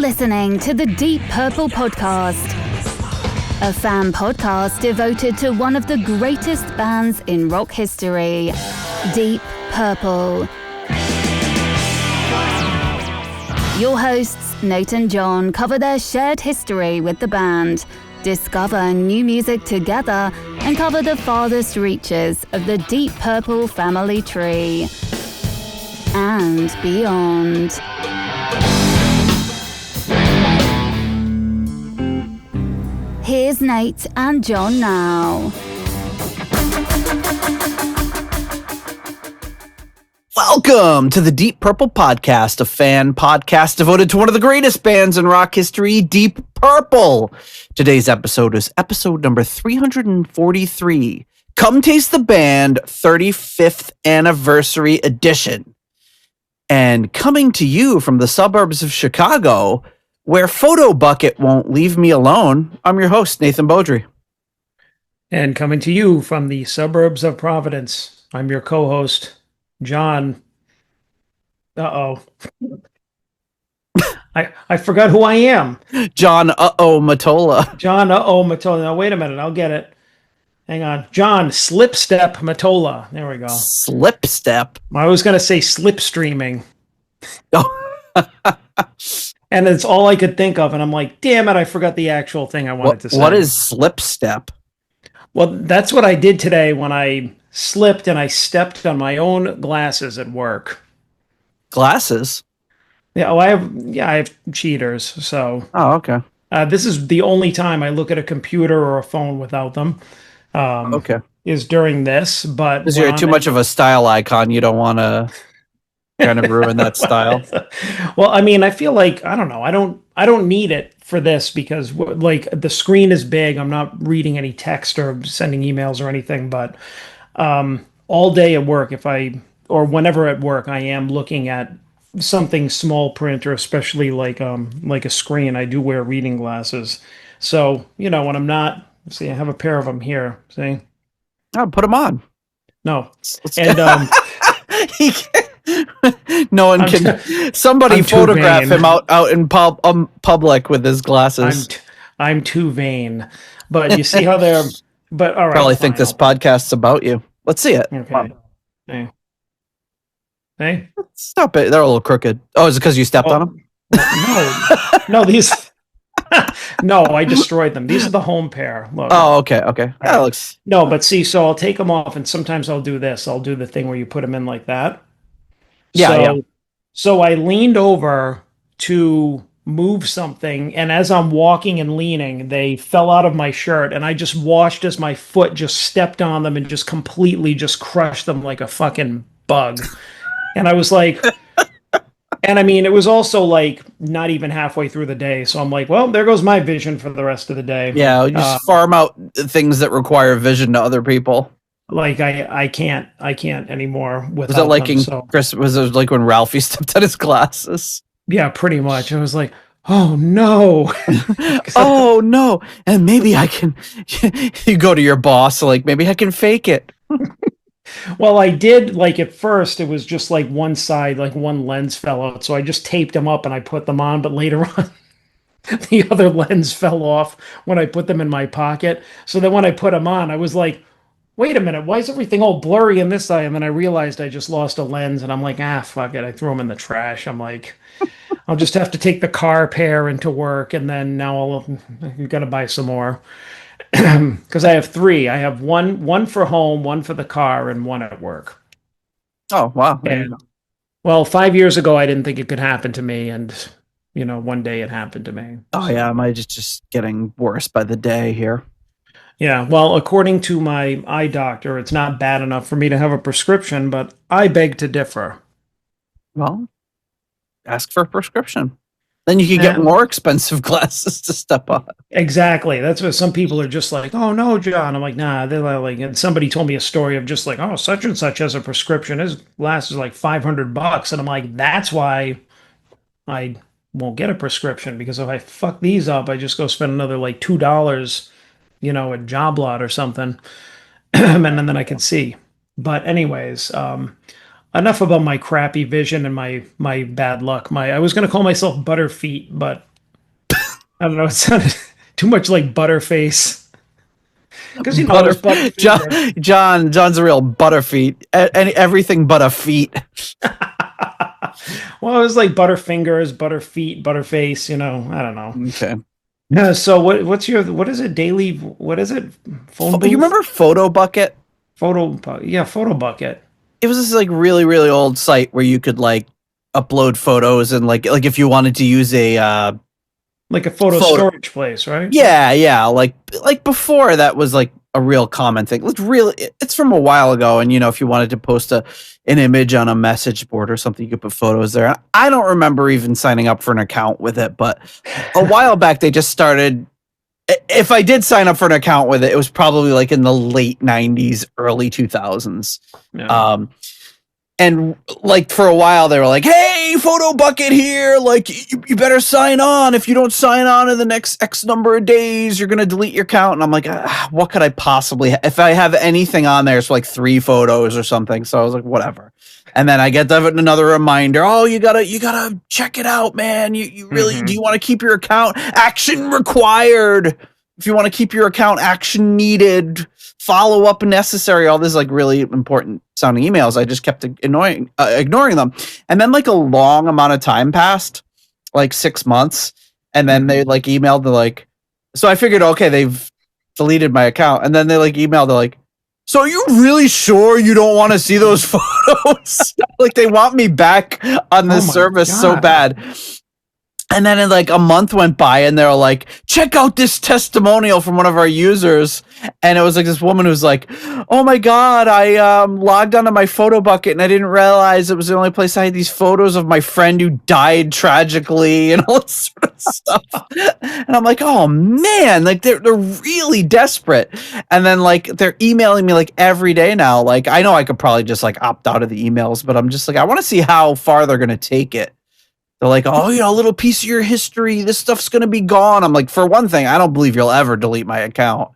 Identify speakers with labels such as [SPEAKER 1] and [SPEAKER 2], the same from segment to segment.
[SPEAKER 1] listening to the Deep Purple Podcast, a fan podcast devoted to one of the greatest bands in rock history, Deep Purple. Your hosts, Nate and John, cover their shared history with the band, discover new music together, and cover the farthest reaches of the Deep Purple family tree and beyond. Here's Nate and John now.
[SPEAKER 2] Welcome to the Deep Purple Podcast, a fan podcast devoted to one of the greatest bands in rock history, Deep Purple. Today's episode is episode number 343, Come Taste the Band 35th Anniversary Edition. And coming to you from the suburbs of Chicago, where Photo Bucket won't leave me alone, I'm your host, Nathan Beaudry.
[SPEAKER 3] And coming to you from the suburbs of Providence, I'm your co-host, John. I forgot who I am.
[SPEAKER 2] John Matola.
[SPEAKER 3] John Matola. Now, wait a minute. I'll get it. Hang on. John Slipstep Matola. There we go.
[SPEAKER 2] Slipstep.
[SPEAKER 3] I was going to say slipstreaming.
[SPEAKER 2] Oh.
[SPEAKER 3] And it's all I could think of. And I'm like, damn it, I forgot the actual thing I wanted to say.
[SPEAKER 2] What is slipstep?
[SPEAKER 3] Well, that's what I did today when I slipped and I stepped on my own glasses at work.
[SPEAKER 2] Glasses?
[SPEAKER 3] Yeah, I have cheaters. So.
[SPEAKER 2] Oh, okay.
[SPEAKER 3] This is the only time I look at a computer or a phone without them.
[SPEAKER 2] Okay.
[SPEAKER 3] Is during this, but
[SPEAKER 2] because you're too much of a style icon, you don't want to kind of ruin that style.
[SPEAKER 3] Well, I mean, I feel like I don't know. I don't need it for this because like the screen is big. I'm not reading any text or sending emails or anything. But all day at work, or whenever at work, I am looking at something small print or especially like a screen. I do wear reading glasses, so when I'm not. See, I have a pair of them here. See,
[SPEAKER 2] oh, put them on.
[SPEAKER 3] No,
[SPEAKER 2] and no one can. Somebody photograph him out in public with his glasses.
[SPEAKER 3] I'm too vain, but you see how they're. But all right,
[SPEAKER 2] probably think this podcast's about you. Let's see it.
[SPEAKER 3] Okay. Hey,
[SPEAKER 2] stop it! They're a little crooked. Oh, is it because you stepped on them?
[SPEAKER 3] No, these. No, I destroyed them. These are the home pair. Look.
[SPEAKER 2] Oh, okay. That looks.
[SPEAKER 3] No, but see, so I'll take them off, and sometimes I'll do this. I'll do the thing where you put them in like that.
[SPEAKER 2] Yeah.
[SPEAKER 3] So I leaned over to move something, and as I'm walking and leaning, they fell out of my shirt, and I just watched as my foot just stepped on them and just completely just crushed them like a fucking bug. And I was like. And I mean, it was also like not even halfway through the day. So I'm like, well, there goes my vision for the rest of the day.
[SPEAKER 2] Yeah, you just farm out things that require vision to other people.
[SPEAKER 3] Like I can't anymore without
[SPEAKER 2] was it like
[SPEAKER 3] them,
[SPEAKER 2] was it like when Ralphie stepped on his glasses?
[SPEAKER 3] Yeah, pretty much. I was like, oh no.
[SPEAKER 2] Oh no. And maybe I can you go to your boss, like maybe I can fake it.
[SPEAKER 3] Well, I did, like, at first, it was just, like, one side, like, one lens fell out, so I just taped them up and I put them on, but later on, the other lens fell off when I put them in my pocket, so then when I put them on, I was like, wait a minute, why is everything all blurry in this eye? And then I realized I just lost a lens, and I'm like, fuck it, I threw them in the trash. I'm like, I'll just have to take the car pair into work, and then now I've got to buy some more. Because I have three. I have one for home, one for the car, and one at work.
[SPEAKER 2] Oh, wow.
[SPEAKER 3] And, well, 5 years ago, I didn't think it could happen to me. And, one day it happened to me.
[SPEAKER 2] Oh, yeah. Mine is just getting worse by the day here.
[SPEAKER 3] Yeah. Well, according to my eye doctor, it's not bad enough for me to have a prescription, but I beg to differ.
[SPEAKER 2] Well, ask for a prescription. Then you can get more expensive glasses to step on.
[SPEAKER 3] Exactly. That's what some people are just like, oh, no, John. I'm like, nah. They're like, and somebody told me a story of just like, oh, such and such has a prescription. His glasses is like $500. And I'm like, that's why I won't get a prescription. Because if I fuck these up, I just go spend another like $2, at Job Lot or something. And then I can see. But anyways, enough about my crappy vision and my bad luck. I was going to call myself Butterfeet, but I don't know. It sounded too much like Butterface. Because
[SPEAKER 2] Butter,
[SPEAKER 3] there's Butterfinger.
[SPEAKER 2] John's a real butterfeet. Everything but a feet.
[SPEAKER 3] Well, it was like Butterfingers, Butterfeet, Butterface. I don't know.
[SPEAKER 2] Okay.
[SPEAKER 3] Yeah. So what is it? Daily? What is it? Phone booth?
[SPEAKER 2] You remember Photo Bucket?
[SPEAKER 3] Photo Bucket.
[SPEAKER 2] It was this like really, really old site where you could like upload photos and like if you wanted to use a
[SPEAKER 3] Like a photo storage place, right?
[SPEAKER 2] yeah, like before that was like a real common thing. It's from a while ago, and if you wanted to post an image on a message board or something, you could put photos there. I don't remember even signing up for an account with it, but a while back they just started. If I did sign up for an account with it, it was probably like in the late 90s, early 2000s.
[SPEAKER 3] Yeah.
[SPEAKER 2] And like for a while they were like, hey, Photo Bucket here, like you better sign on. If you don't sign on in the next X number of days, you're gonna delete your account. And I'm like, what could I possibly if I have anything on there, it's like 3 photos or something. So I was like, whatever. And then I get another reminder, oh, you gotta check it out, man. You really do you want to keep your account? Action required. If you want to keep your account, action needed, follow up necessary, all this like really important sounding emails. I just kept ignoring them. And then like a long amount of time passed, like 6 months. And then they like emailed so I figured, okay, they've deleted my account. And then they like emailed, they're like, so are you really sure you don't want to see those photos? Like they want me back on this service so bad. And then like a month went by and they were like, check out this testimonial from one of our users. And it was like this woman who's like, oh my God, I logged onto my Photo Bucket and I didn't realize it was the only place I had these photos of my friend who died tragically and all this sort of stuff. And I'm like, oh man, like they're really desperate. And then like they're emailing me like every day now. Like I know I could probably just like opt out of the emails, but I'm just like, I want to see how far they're going to take it. They're like, oh, a little piece of your history. This stuff's going to be gone. I'm like, for one thing, I don't believe you'll ever delete my account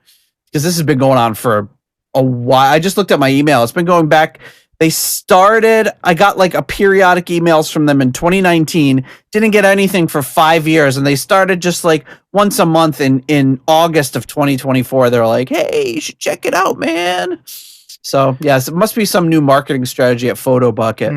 [SPEAKER 2] because this has been going on for a while. I just looked at my email. It's been going back. I got like a periodic emails from them in 2019. Didn't get anything for 5 years. And they started just like once a month in August of 2024. They're like, hey, you should check it out, man. So, yes, it must be some new marketing strategy at Photo Bucket.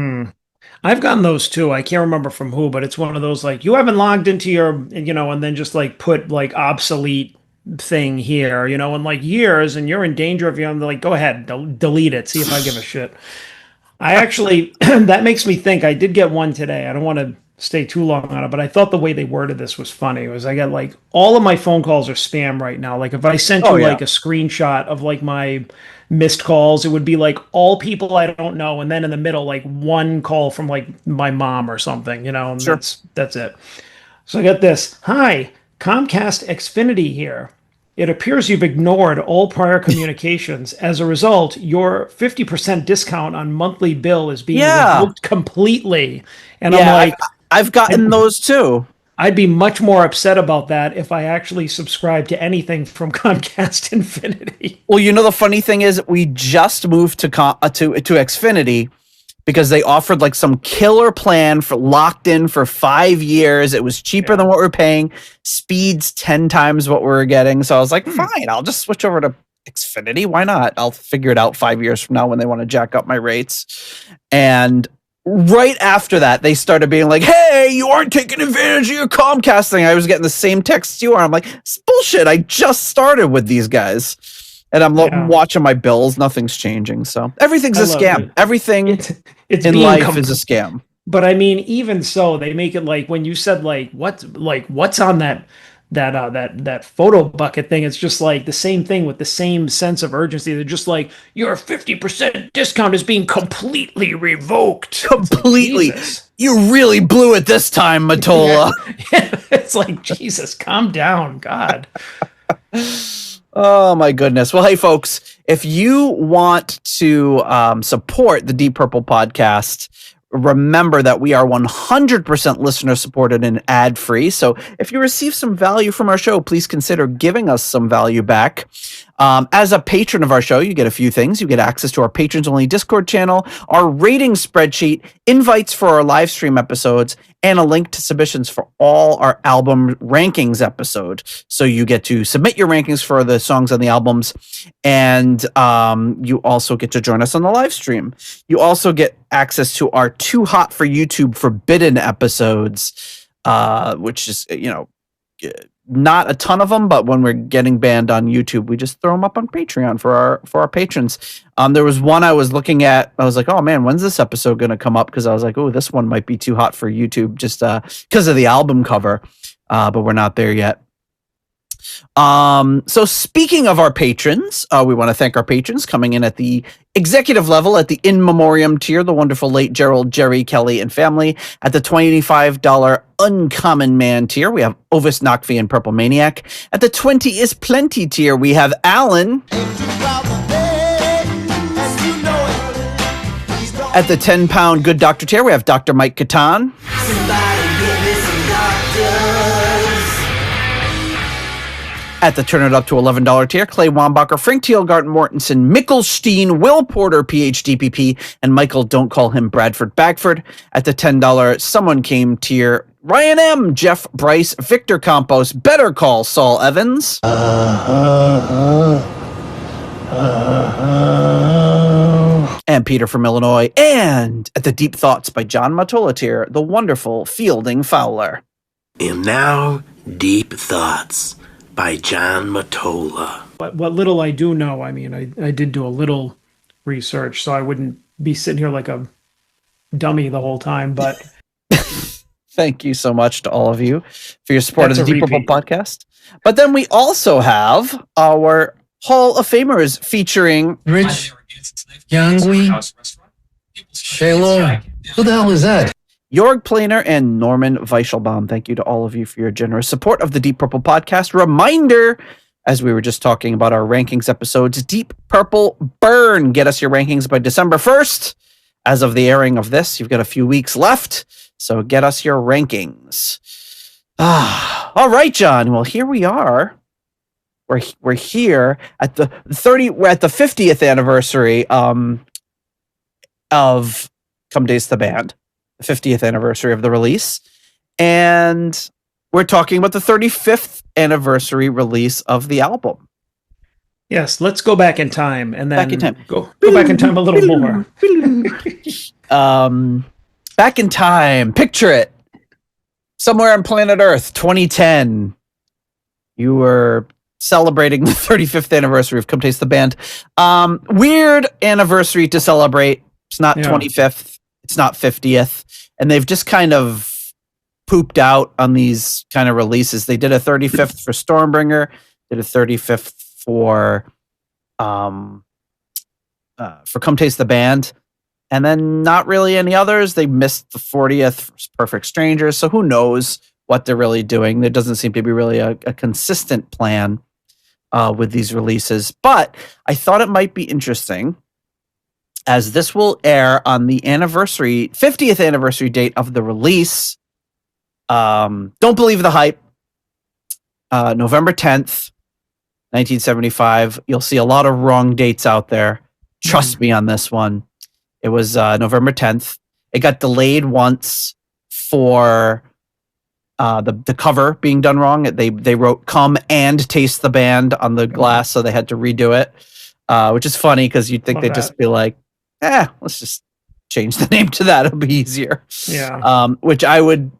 [SPEAKER 3] I've gotten those too. I can't remember from who, but it's one of those like you haven't logged into your, and then just like put like obsolete thing here, in like years, and you're in danger of like, go ahead, delete it. See if I give a shit. I actually, that makes me think. I did get one today. I don't want to stay too long on it, but I thought the way they worded this was funny. It was I got like all of my phone calls are spam right now. Like if I sent you like a screenshot of like my missed calls, it would be like all people I don't know, and then in the middle like one call from like my mom or something, and
[SPEAKER 2] sure.
[SPEAKER 3] that's it. So I got this. Hi, Comcast Xfinity here. It appears you've ignored all prior communications. As a result, your 50% discount on monthly bill is being revoked completely. And I'm like,
[SPEAKER 2] I've gotten those too.
[SPEAKER 3] I'd be much more upset about that if I actually subscribed to anything from Comcast Infinity.
[SPEAKER 2] Well, the funny thing is we just moved to Xfinity because they offered like some killer plan for locked in for 5 years. It was cheaper than what we're paying. Speeds 10 times what we're getting. So I was like, fine, I'll just switch over to Xfinity. Why not? I'll figure it out 5 years from now when they want to jack up my rates. And right after that, they started being like, hey, you aren't taking advantage of your Comcast thing. I was getting the same texts you are. I'm like, it's bullshit. I just started with these guys. And I'm watching my bills. Nothing's changing. So everything's a scam. Everything in life is a scam.
[SPEAKER 3] But I mean, even so, they make it like when you said what's on that Photo Bucket thing, it's just like the same thing with the same sense of urgency. They're just like, your 50% discount is being completely revoked.
[SPEAKER 2] Completely. You really blew it this time, Matola.
[SPEAKER 3] Yeah. It's like, Jesus, calm down. God.
[SPEAKER 2] Oh my goodness. Well, hey folks, if you want to support the Deep Purple podcast, remember that we are 100% listener supported and ad free. So if you receive some value from our show, please consider giving us some value back. As a patron of our show, you get a few things. You get access to our patrons only Discord channel, our rating spreadsheet, invites for our live stream episodes, and a link to submissions for all our album rankings episode. So you get to submit your rankings for the songs on the albums, and you also get to join us on the live stream. You also get access to our Too Hot for YouTube Forbidden episodes, which is, not a ton of them, but when we're getting banned on YouTube, we just throw them up on Patreon for our patrons. There was one I was looking at. I was like, oh man, when's this episode going to come up? Because I was like, oh, this one might be too hot for YouTube just because of the album cover. But we're not there yet. So speaking of our patrons, we want to thank our patrons coming in at the executive level at the in memoriam tier, the wonderful late Gerald, Jerry, Kelly, and family. At the $25 uncommon man tier, we have Ovis Nakvi and Purple Maniac. At the 20 is plenty tier, we have Alan. At the 10-pound good doctor tier, we have Dr. Mike Catan. At the turn it up to $11 tier, Clay Wambacher, Frank Thielgarten Mortensen, Mickelstein, Will Porter, PhDPP, and Michael, don't call him Bradford Bagford. At the $10 someone came tier, Ryan M, Jeff Bryce, Victor Campos, Better Call Saul Evans. And Peter from Illinois. And at the Deep Thoughts by John Matola tier, the wonderful Fielding Fowler.
[SPEAKER 4] And now, Deep Thoughts by John Matola.
[SPEAKER 3] What little I do know, I mean, I did do a little research, so I wouldn't be sitting here like a dummy the whole time, but...
[SPEAKER 2] Thank you so much to all of you for your support of the Deep Purple podcast. But then we also have our Hall of Famers featuring...
[SPEAKER 5] Rich, Yangui, Shaylo, who the hell is that?
[SPEAKER 2] Jorg Planer and Norman Weichelbaum. Thank you to all of you for your generous support of the Deep Purple podcast. Reminder, as we were just talking about our rankings episodes, Deep Purple Burn. Get us your rankings by December 1st. As of the airing of this, you've got a few weeks left, so get us your rankings. All right, John. Well, here we are. We're here at the 50th anniversary of Come Days the Band. 50th anniversary of the release, and we're talking about the 35th anniversary release of the album.
[SPEAKER 3] Yes, let's go back in time and then go back in time a little more.
[SPEAKER 2] Back in time, picture it. Somewhere on planet Earth, 2010. You were celebrating the 35th anniversary of Come Taste the Band. Weird anniversary to celebrate. It's not 25th. It's not 50th. And they've just kind of pooped out on these kind of releases. They did a 35th for Stormbringer, did a 35th for Come Taste the Band, and then not really any others. They missed the 40th for Perfect Strangers, so who knows what they're really doing. There doesn't seem to be really a consistent plan with these releases. But I thought it might be interesting, as this will air on the 50th anniversary date of the release. Don't believe the hype. November 10th, 1975. You'll see a lot of wrong dates out there. Trust me on this one. It was November 10th. It got delayed once for the cover being done wrong. They wrote "Come and Taste the Band" on the glass, so they had to redo it, which is funny because you'd think they'd just be like, let's just change the name to that. It'll be easier.
[SPEAKER 3] Yeah.
[SPEAKER 2] Which I would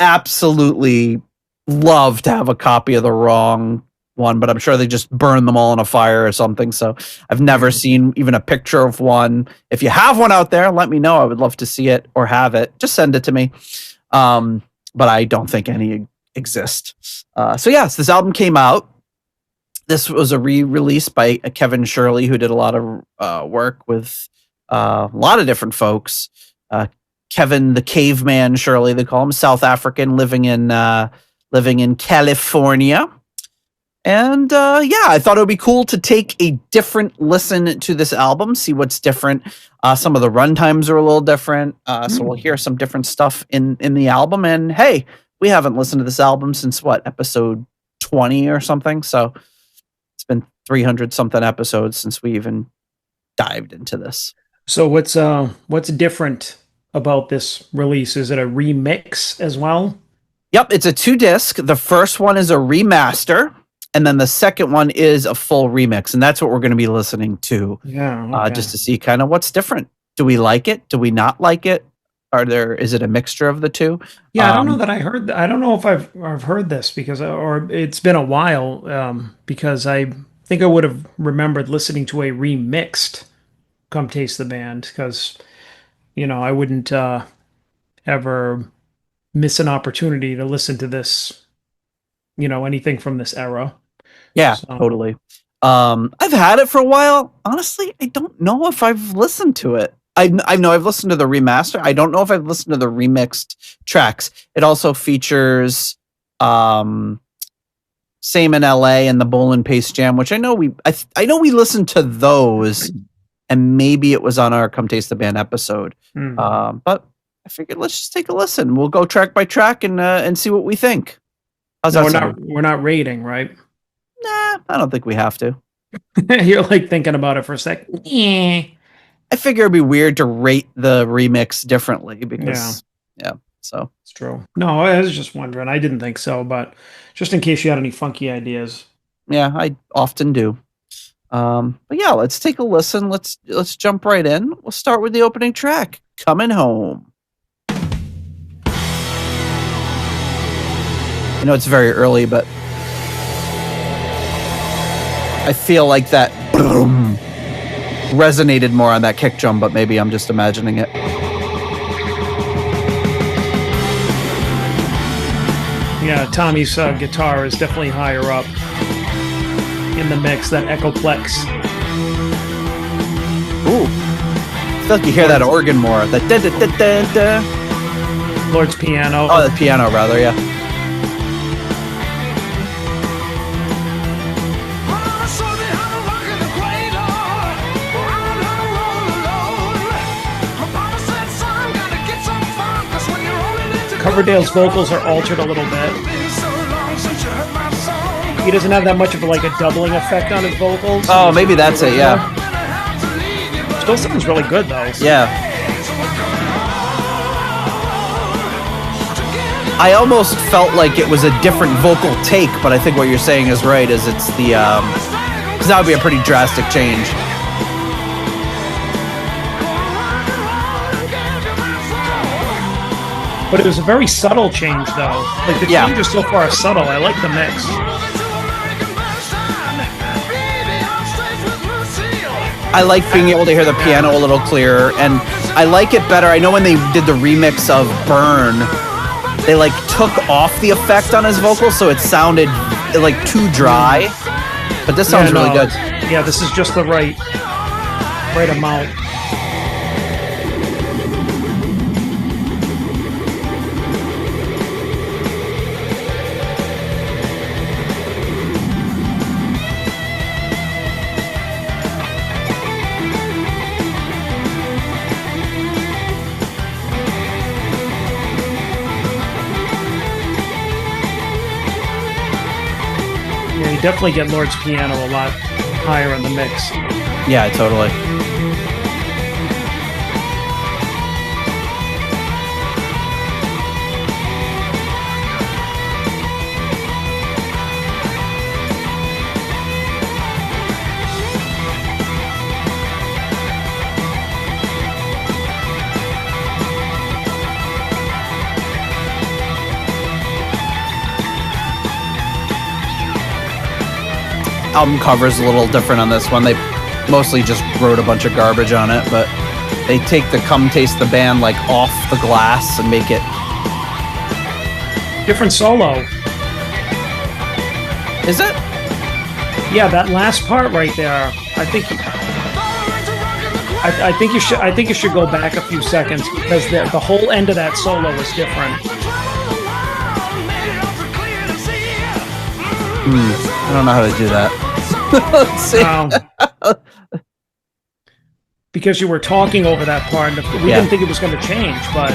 [SPEAKER 2] absolutely love to have a copy of the wrong one, but I'm sure they just burn them all in a fire or something. So I've never seen even a picture of one. If you have one out there, let me know. I would love to see it or have it. Just send it to me. But I don't think any exist. So yes, this album came out. This was a re-release by Kevin Shirley, who did a lot of work with a lot of different folks. Kevin the Caveman Shirley, they call him, South African, living in California. And I thought it would be cool to take a different listen to this album, see what's different. Some of the runtimes are a little different, so we'll hear some different stuff in the album. And hey, we haven't listened to this album since episode 20 or something. So it's been 300 something episodes since we even dived into this.
[SPEAKER 3] So what's different about this release? Is it a remix as well?
[SPEAKER 2] Yep, it's a 2-disc. The first one is a remaster, and then the second one is a full remix, and that's what we're going to be listening to.
[SPEAKER 3] Yeah. Okay.
[SPEAKER 2] Just to see kind of what's different. Do we like it? Do we not like it? Is it a mixture of the two?
[SPEAKER 3] Yeah, I don't know that I heard. I don't know if I've heard this because, or it's been a while. Because I think I would have remembered listening to a remixed "Come Taste the Band" because, I wouldn't ever miss an opportunity to listen to this. Anything from this era.
[SPEAKER 2] Yeah,
[SPEAKER 3] So-
[SPEAKER 2] totally. I've had it for a while. Honestly, I don't know if I've listened to it. I know I've listened to the remaster. I don't know if I've listened to the remixed tracks. It also features Same in LA and the Bowl and Paste Jam, which I know we listened to those, and maybe it was on our Come Taste the Band episode.
[SPEAKER 3] Mhm.
[SPEAKER 2] But I figured let's just take a listen. We'll go track by track and see what we think. How's
[SPEAKER 3] No,
[SPEAKER 2] that sound?
[SPEAKER 3] we're not rating, right?
[SPEAKER 2] Nah, I don't think we have to.
[SPEAKER 3] You're like thinking about it for a sec. Yeah.
[SPEAKER 2] I figure it'd be weird to rate the remix differently because, so.
[SPEAKER 3] It's true. No, I was just wondering. I didn't think so, but just in case you had any funky ideas.
[SPEAKER 2] Yeah, I often do. But yeah, let's take a listen. Let's jump right in. We'll start with the opening track, Coming Home. I know it's very early, but I feel like that boom resonated more on that kick drum, but maybe I'm just imagining it.
[SPEAKER 3] Yeah, Tommy's guitar is definitely higher up in the mix, that Echoplex.
[SPEAKER 2] Ooh. I feel like you hear that organ more. That da da da da da.
[SPEAKER 3] Lord's piano.
[SPEAKER 2] Oh, the piano, rather, yeah.
[SPEAKER 3] Coverdale's vocals are altered a little bit. He doesn't have that much of a doubling effect on his vocals.
[SPEAKER 2] Oh, maybe that's it, yeah.
[SPEAKER 3] Still sounds really good though.
[SPEAKER 2] Yeah. I almost felt like it was a different vocal take, but I think what you're saying is right, is it's the, because that would be a pretty drastic change.
[SPEAKER 3] But it was a very subtle change though. Like the changes so far are subtle. I like the mix.
[SPEAKER 2] I like being able to hear the piano a little clearer, and I like it better. I know when they did the remix of Burn, they took off the effect on his vocals, so it sounded too dry. But this sounds really good.
[SPEAKER 3] Yeah, this is just the right amount. You definitely get Lord's piano a lot higher in the mix.
[SPEAKER 2] Yeah, totally. Album cover is a little different on this one. They mostly just wrote a bunch of garbage on it, but they take the Come Taste the Band off the glass and make it
[SPEAKER 3] different solo.
[SPEAKER 2] Is it?
[SPEAKER 3] Yeah, that last part right there. I think you should go back a few seconds because the whole end of that solo is different.
[SPEAKER 2] I don't know how to do that. Let's see.
[SPEAKER 3] Because you were talking over that part, and we didn't think it was going to change, but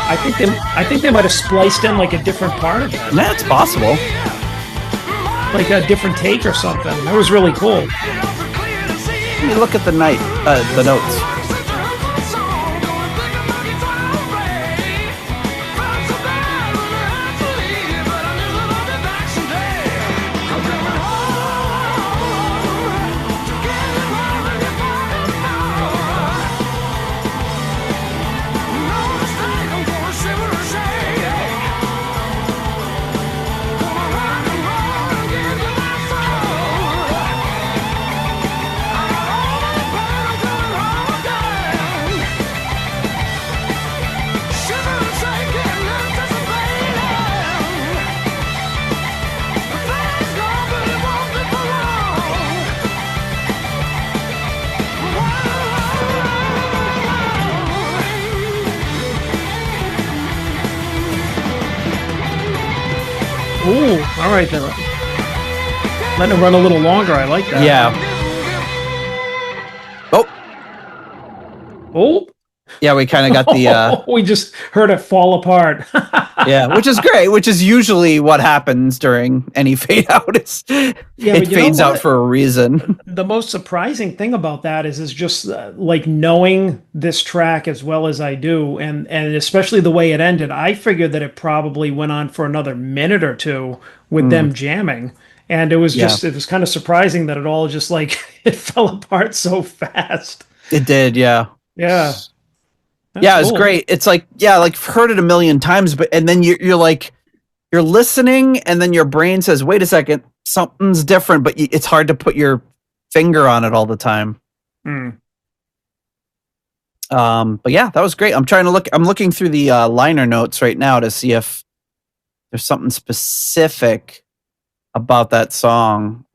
[SPEAKER 3] I I think they might have spliced in like a different part of it,
[SPEAKER 2] That's possible.
[SPEAKER 3] like a different take or something. That was really cool.
[SPEAKER 2] Let me look at the notes.
[SPEAKER 3] Ooh, all right then. Letting it run a little longer. I like that.
[SPEAKER 2] Yeah. Oh,
[SPEAKER 3] Oh,
[SPEAKER 2] yeah. We kind of got the
[SPEAKER 3] we just heard it fall apart.
[SPEAKER 2] yeah, which is great. Which is usually what happens during any fade out.
[SPEAKER 3] Yeah,
[SPEAKER 2] It
[SPEAKER 3] but you know
[SPEAKER 2] fades out
[SPEAKER 3] what?
[SPEAKER 2] for a reason.
[SPEAKER 3] The most surprising thing about that is just like knowing this track as well as I do, and especially the way it ended. I figured that it probably went on for another minute or two with them jamming, and it was
[SPEAKER 2] Yeah.
[SPEAKER 3] just it was kind of surprising that it all just like it fell apart so fast.
[SPEAKER 2] It did. Yeah.
[SPEAKER 3] Yeah, that's
[SPEAKER 2] Yeah, it's
[SPEAKER 3] cool.
[SPEAKER 2] great. It's like, yeah, like I've heard it a million times, but and then you're like, you're listening, and then your brain says, "Wait a second, something's different," but it's hard to put your finger on it all the time.
[SPEAKER 3] Mm.
[SPEAKER 2] But yeah, that was great. I'm looking through the liner notes right now to see if there's something specific about that song.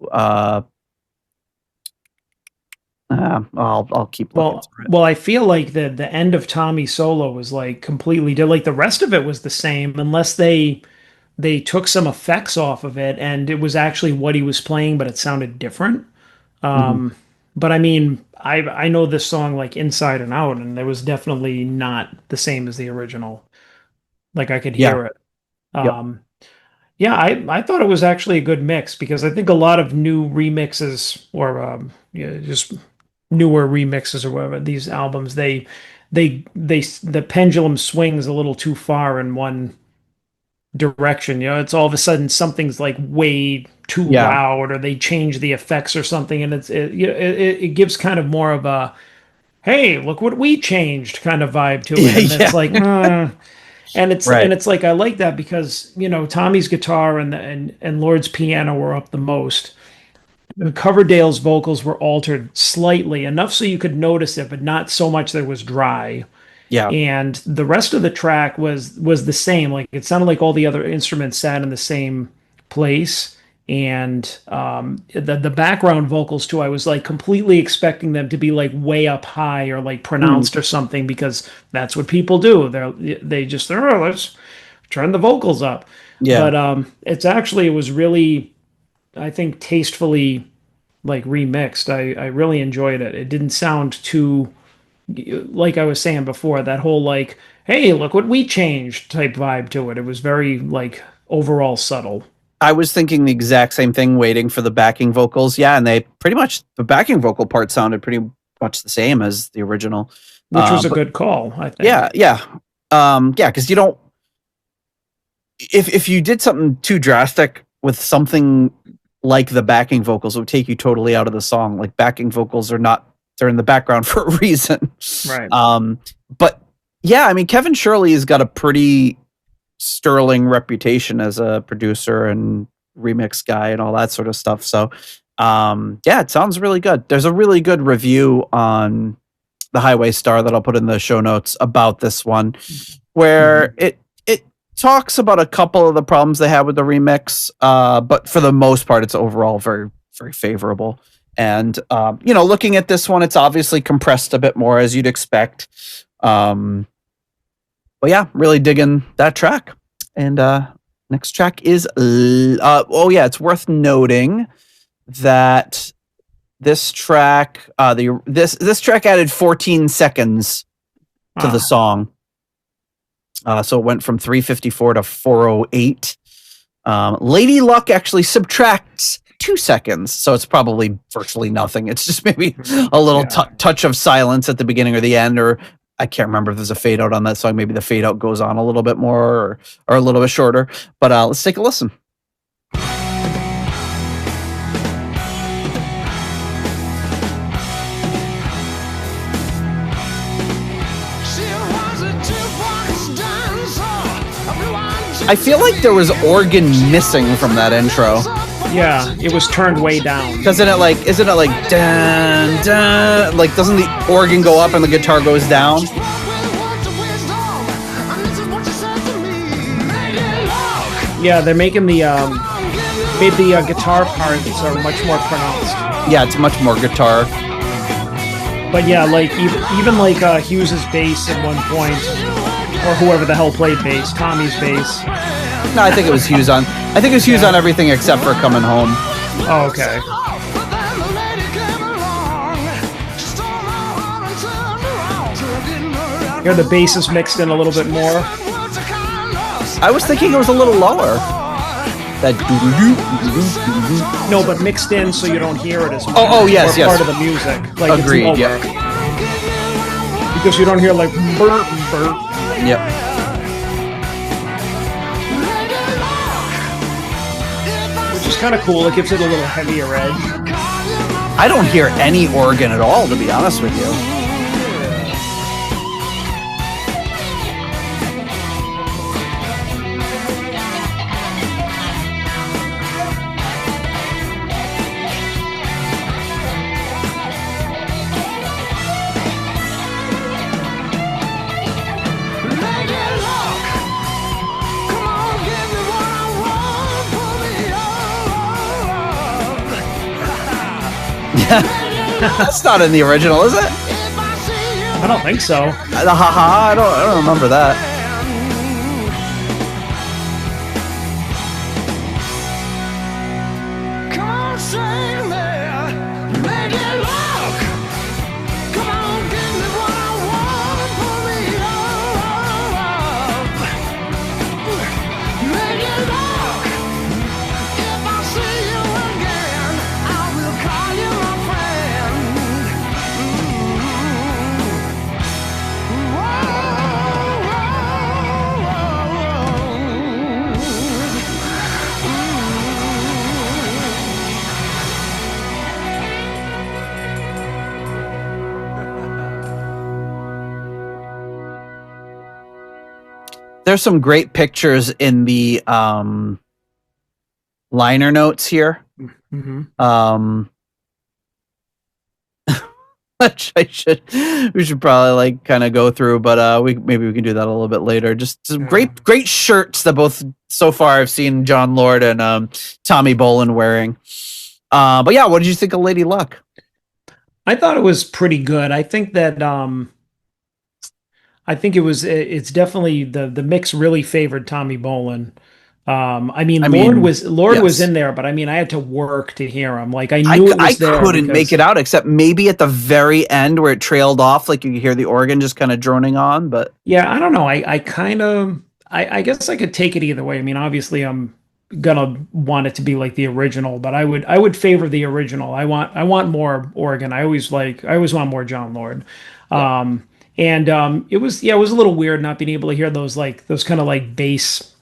[SPEAKER 2] I'll keep looking.
[SPEAKER 3] Well, I feel like the end of Tommy solo was like completely different. Like the rest of it was the same, unless they took some effects off of it, and it was actually what he was playing, but it sounded different. But I mean, I know this song like inside and out, and it was definitely not the same as the original. Like I could hear it.
[SPEAKER 2] Yep.
[SPEAKER 3] Yeah, I thought it was actually a good mix because I think a lot of new remixes or just newer remixes or whatever these albums the pendulum swings a little too far in one direction. You know, it's all of a sudden something's like way too
[SPEAKER 2] Yeah.
[SPEAKER 3] loud, or they change the effects or something, and it gives kind of more of a hey, look what we changed kind of vibe to it. And
[SPEAKER 2] Yeah.
[SPEAKER 3] it's like, and it's
[SPEAKER 2] Right.
[SPEAKER 3] and it's like I like that because you know Tommy's guitar and Lord's piano were up the most. Coverdale's vocals were altered slightly, enough so you could notice it, but not so much that it was dry.
[SPEAKER 2] Yeah.
[SPEAKER 3] And the rest of the track was the same. Like it sounded like all the other instruments sat in the same place. And the background vocals too, I was like completely expecting them to be like way up high or like pronounced or something because that's what people do. Oh, let's turn the vocals up.
[SPEAKER 2] Yeah.
[SPEAKER 3] But it was really, I think, tastefully like remixed. I really enjoyed it. It didn't sound too, like I was saying before, that whole like, hey, look what we changed type vibe to it. It was very like overall subtle.
[SPEAKER 2] I was thinking the exact same thing, waiting for the backing vocals. Yeah, and they the backing vocal part sounded pretty much the same as the original,
[SPEAKER 3] Which was a
[SPEAKER 2] but-
[SPEAKER 3] good call, I think.
[SPEAKER 2] Yeah, because you don't. If you did something too drastic with something like the backing vocals, it would take you totally out of the song. Like backing vocals they're in the background for a reason.
[SPEAKER 3] Right.
[SPEAKER 2] But yeah, I mean, Kevin Shirley has got a pretty sterling reputation as a producer and remix guy and all that sort of stuff. So, yeah, it sounds really good. There's a really good review on the Highway Star that I'll put in the show notes about this one, where it talks about a couple of the problems they had with the remix, but for the most part, it's overall very, very favorable. And looking at this one, it's obviously compressed a bit more as you'd expect. But yeah, really digging that track. And next track is it's worth noting that this track this track added 14 seconds to the song. So it went from 354 to 408. Lady Luck actually subtracts 2 seconds, so it's probably virtually nothing. It's just maybe a little touch of silence at the beginning or the end, or I can't remember if there's a fade out on that song. Maybe the fade out goes on a little bit more or a little bit shorter. But let's take a listen. I feel like there was organ missing from that intro.
[SPEAKER 3] Yeah, it was turned way down.
[SPEAKER 2] Isn't it like dun dun? Like, doesn't the organ go up and the guitar goes down?
[SPEAKER 3] Yeah, they're making the guitar parts are much more pronounced.
[SPEAKER 2] Yeah, it's much more guitar.
[SPEAKER 3] But yeah, like even like Hughes's bass at one point, or whoever the hell played bass, Tommy's bass.
[SPEAKER 2] No, I think it was Hughes on. I think it was Hughes on everything except for Coming Home.
[SPEAKER 3] Oh, okay. Here the bass is mixed in a little bit more.
[SPEAKER 2] I was thinking it was a little lower. That
[SPEAKER 3] no, but mixed in so you don't hear it as much.
[SPEAKER 2] Oh, yes, yes.
[SPEAKER 3] Part of the music. Like,
[SPEAKER 2] agreed.
[SPEAKER 3] It's
[SPEAKER 2] Yeah.
[SPEAKER 3] Because you don't hear like burp, burp.
[SPEAKER 2] Yep.
[SPEAKER 3] Which is kind of cool. It gives it a little heavier edge.
[SPEAKER 2] I don't hear any organ at all, to be honest with you. That's not in the original, is it?
[SPEAKER 3] I don't think so.
[SPEAKER 2] The haha, I don't remember that.
[SPEAKER 6] Come on, sing me, make it look. Come on, give me what I want, pull me up. Make it look. If I see you again, I will call you my friend.
[SPEAKER 2] There's some great pictures in the liner notes here.
[SPEAKER 3] Mm-hmm.
[SPEAKER 2] Which we should probably like kind of go through, but maybe we can do that a little bit later. Just some great shirts that both so far I've seen John Lord and Tommy Bolin wearing. But yeah, what did you think of Lady Luck?
[SPEAKER 3] I thought it was pretty good. I think that it's definitely the mix really favored Tommy Bolin. Lord was in there, but I had to work to hear him. Like I knew it was there.
[SPEAKER 2] I couldn't make it out except maybe at the very end where it trailed off, like you could hear the organ just kind of droning on. But
[SPEAKER 3] yeah, I don't know. I guess I could take it either way. Obviously I'm gonna want it to be like the original, but I would favor the original. I want more organ. I always want more John Lord. Yeah. It was a little weird not being able to hear those kind of like bass,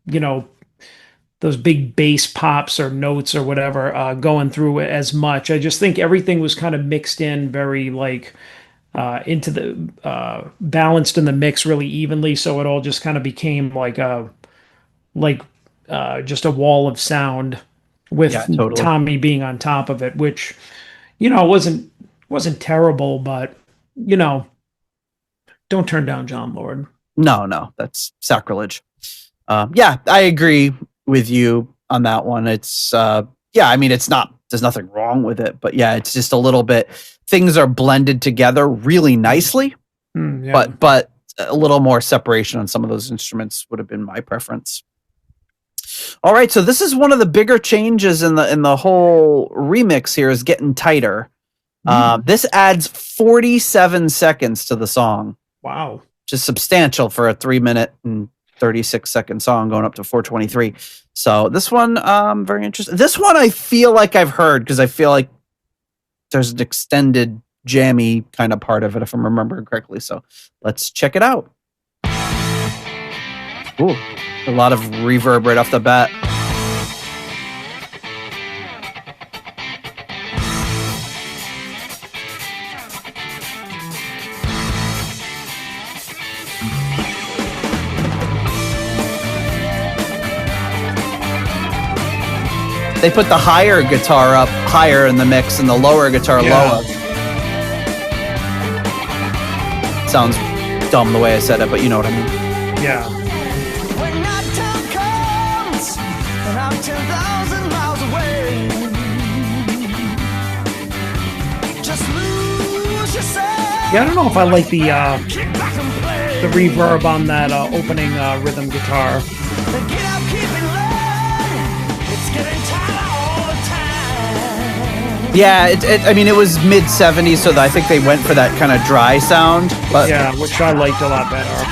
[SPEAKER 3] those big bass pops or notes or whatever going through it as much. I just think everything was kind of mixed in very into the balanced in the mix really evenly, so it all just kind of became just a wall of sound with totally. Tommy being on top of it, which wasn't terrible, but don't turn down John Lord.
[SPEAKER 2] No, that's sacrilege. Yeah, I agree with you on that one. It's it's not, there's nothing wrong with it, but yeah, it's just a little bit, things are blended together really nicely, but a little more separation on some of those instruments would have been my preference. All right, so this is one of the bigger changes in the whole remix here, is getting tighter. This adds 47 seconds to the song.
[SPEAKER 3] Wow.
[SPEAKER 2] is substantial for a 3-minute and 36-second song going up to 4:23. So this one, very interesting. This one I feel like I've heard because I feel like there's an extended jammy kind of part of it, if I'm remembering correctly. So let's check it out. Ooh, a lot of reverb right off the bat. They put the higher guitar up higher in the mix and the lower guitar lower. Sounds dumb the way I said it, but you know what I mean.
[SPEAKER 3] Yeah.
[SPEAKER 6] When night time comes and I'm 10,000 miles away, just lose yourself.
[SPEAKER 3] Yeah, I don't know if I like the
[SPEAKER 6] Kick back and play.
[SPEAKER 3] reverb on that opening rhythm guitar.
[SPEAKER 6] Get up, keep it low. It's getting tighter all the time.
[SPEAKER 2] Yeah, I mean, it was mid 70s, so I think they went for that kind of dry sound. But
[SPEAKER 3] Yeah, which I liked a lot better.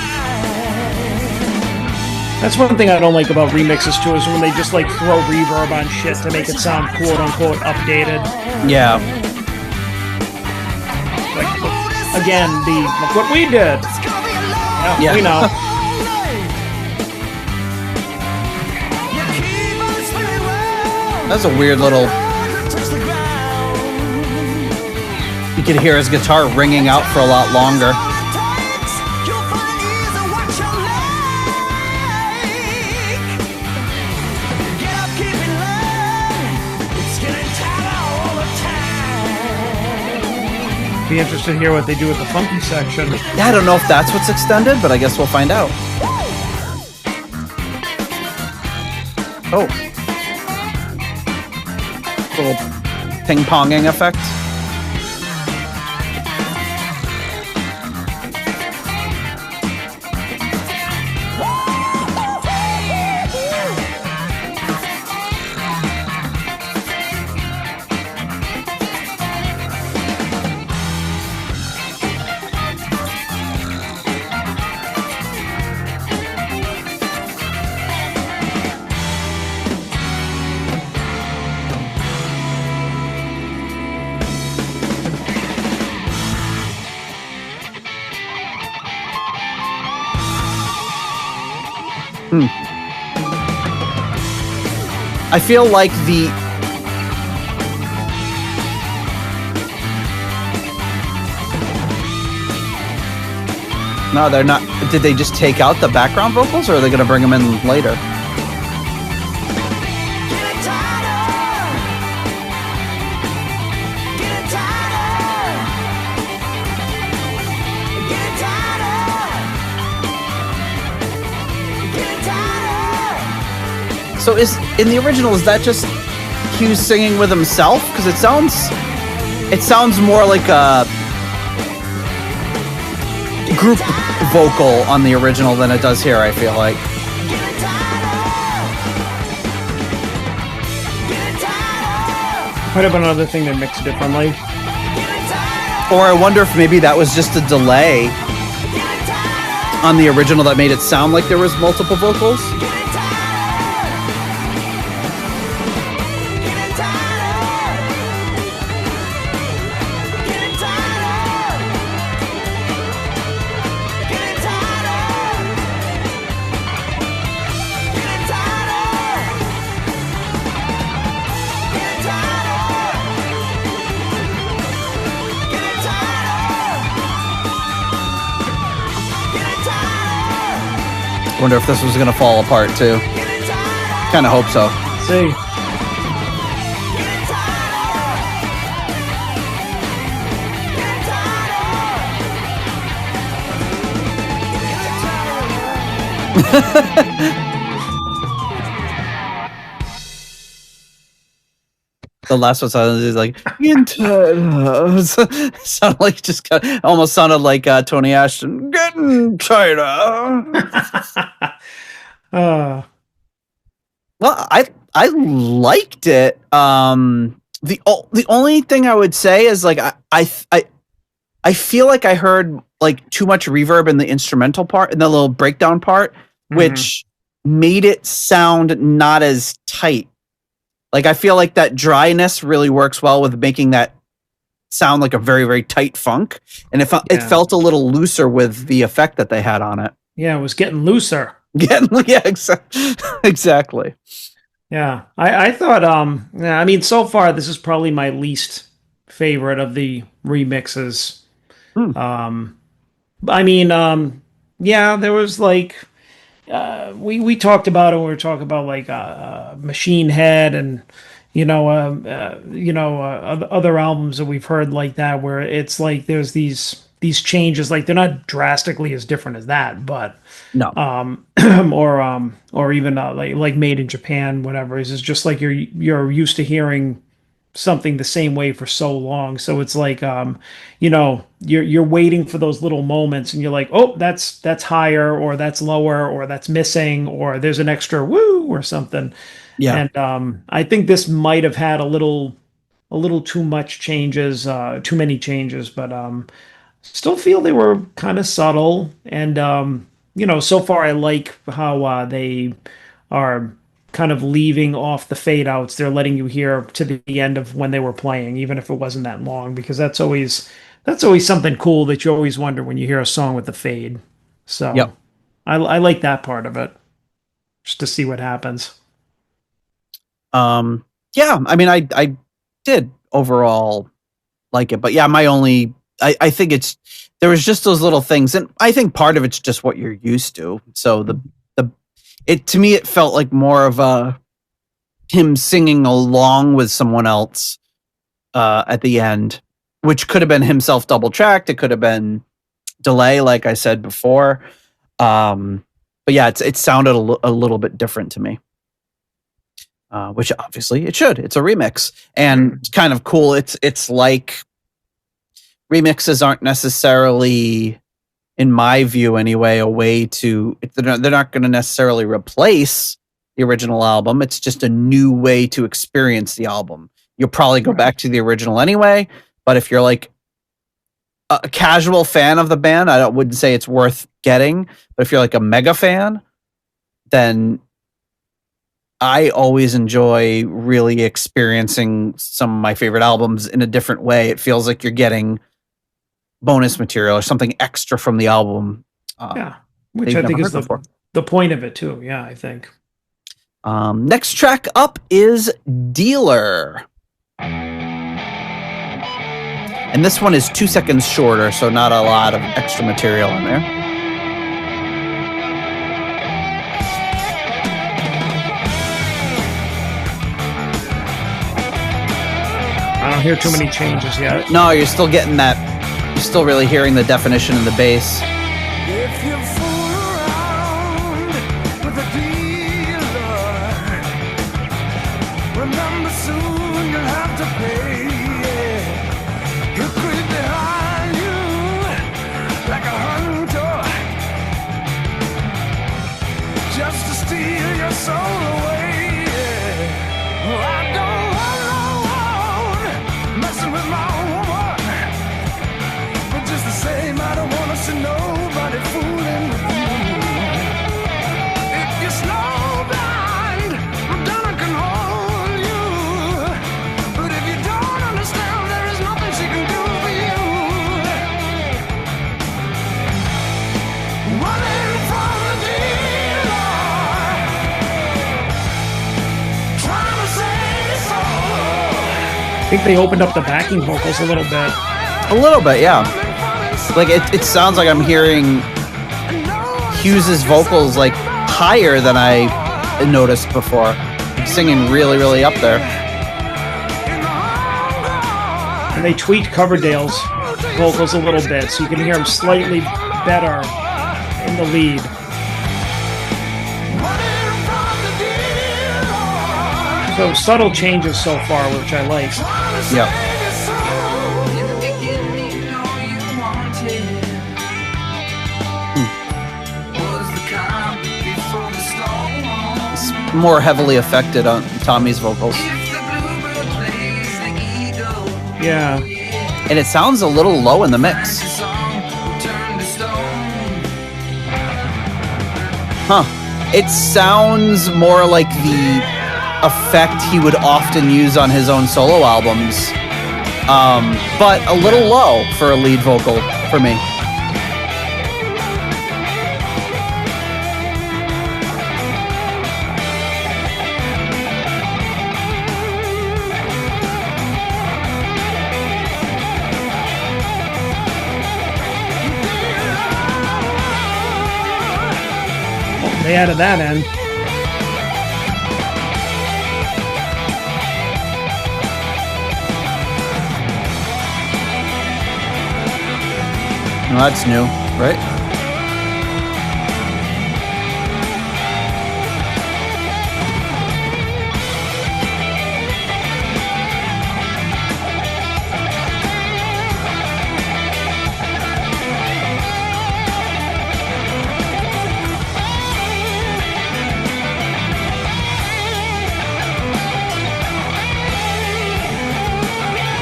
[SPEAKER 3] That's one thing I don't like about remixes too, is when they just like throw reverb on shit to make it sound quote unquote updated.
[SPEAKER 2] yeah,
[SPEAKER 3] Like, look, again, look what we did.
[SPEAKER 6] It's gonna be a long
[SPEAKER 2] Yeah.
[SPEAKER 3] We know.
[SPEAKER 6] night. You keep on spinning round.
[SPEAKER 2] that's a weird little.
[SPEAKER 6] Touch the ground.
[SPEAKER 2] You could hear his guitar ringing out for a lot longer.
[SPEAKER 6] You'll find easy what you like. Get up, keep it low. It's getting tighter all the time.
[SPEAKER 3] Be interested to hear what they do with the funky section.
[SPEAKER 2] Yeah, I don't know if that's what's extended, but I guess we'll find out. Oh, little ping-ponging effect. I feel like No, they're not. Did they just take out the background vocals, or are they going to bring them in later?
[SPEAKER 6] Get it tighter. Get it tighter. Get it tighter. Get it tighter.
[SPEAKER 2] So in the original, is that just Hughes singing with himself? Because it sounds more like a group vocal on the original than it does here, I feel like.
[SPEAKER 6] Get it tighter. Get it tighter.
[SPEAKER 3] Might have been another thing that mixed differently.
[SPEAKER 6] Get it tighter.
[SPEAKER 2] Or I wonder if maybe that was just a delay
[SPEAKER 6] Get it tighter.
[SPEAKER 2] on the original that made it sound like there was multiple vocals.
[SPEAKER 6] Get it tighter. Get it tighter. Get it tighter. Get it tighter. Get it tighter. Get it tighter. Get it tighter.
[SPEAKER 2] Wonder if this was gonna fall apart too.
[SPEAKER 6] Get it tighter.
[SPEAKER 2] Kind of hope so.
[SPEAKER 3] See,
[SPEAKER 6] Get it tighter. Get it tighter.
[SPEAKER 2] The last one sounded like sounded like almost sounded like Tony Ashton getting tighter.
[SPEAKER 3] uh,
[SPEAKER 2] Well, I liked it. The only thing I would say is like I I feel like I heard like too much reverb in the instrumental part, in the little breakdown part, which made it sound not as tight. Like I feel like that dryness really works well with making that sound like a very, very tight funk. And it felt a little looser with the effect that they had on it.
[SPEAKER 3] Yeah, it was getting looser.
[SPEAKER 2] Exactly.
[SPEAKER 3] Yeah, I thought, I mean, so far this is probably my least favorite of the remixes. I mean, yeah, there was like, we talked about it when we were talking about like Machine Head and other albums that we've heard like that, where it's like there's these changes, like they're not drastically as different as that, but
[SPEAKER 2] no,
[SPEAKER 3] or even like Made in Japan, whatever. It's just like you're used to hearing something the same way for so long, so it's like you're waiting for those little moments, and you're like, oh, that's higher, or that's lower, or that's missing, or there's an extra woo or something. Yeah, and I think this might have had a little too much changes, too many changes, but still feel they were kind of subtle, and so far I like how they are kind of leaving off the fade outs. They're letting you hear to the end of when they were playing, even if it wasn't that long, because that's always something cool that you always wonder when you hear a song with the fade. So yep. I like that part of it, just to see what happens.
[SPEAKER 2] Yeah, I mean, I did overall like it, but yeah, I think there was just those little things, and I think part of it's just what you're used to. So to me, it felt like more of him singing along with someone else at the end, which could have been himself double tracked. It could have been delay, like I said before. But yeah, it sounded a little bit different to me, which obviously it should. It's a remix, and it's kind of cool. It's like remixes aren't necessarily, in my view anyway, a way to, they're not going to necessarily replace the original album. It's just a new way to experience the album. You'll probably go back to the original anyway, but if you're like a casual fan of the band, I wouldn't say it's worth getting, but if you're like a mega fan, then I always enjoy really experiencing some of my favorite albums in a different way. It feels like you're getting bonus material or something extra from the album.
[SPEAKER 3] Which I think is the point of it too. Yeah, I think.
[SPEAKER 2] Next track up is Dealer. And this one is 2 seconds shorter, so not a lot of extra material in there.
[SPEAKER 3] I don't hear too many changes yet.
[SPEAKER 2] No, you're still getting that. You're still really hearing the definition in the bass.
[SPEAKER 6] If you fool around with a dealer, remember soon you'll have to pay. He'll creep behind you like a hunter, just to steal your soul away. I don't want messing with my woman. Just the same, I don't want to see nobody fooling with you. If you're snowblind, Madonna can hold you. But if you don't understand, there is nothing she can do for you. Running from the dealer, trying to save your soul.
[SPEAKER 3] I think they opened up the backing vocals a little bit.
[SPEAKER 2] A little bit, yeah. Like it sounds like I'm hearing Hughes's vocals like higher than I noticed before. He's singing really, really up there.
[SPEAKER 3] And they tweaked Coverdale's vocals a little bit, so you can hear him slightly better in the lead. So subtle changes so far, which I like.
[SPEAKER 2] Yeah. More heavily affected on Tommy's vocals.
[SPEAKER 3] Yeah.
[SPEAKER 2] and it sounds a little low in the mix. Huh. It sounds more like the effect he would often use on his own solo albums, but a little low for a lead vocal for me.
[SPEAKER 3] They added that in.
[SPEAKER 2] Well, that's new, right?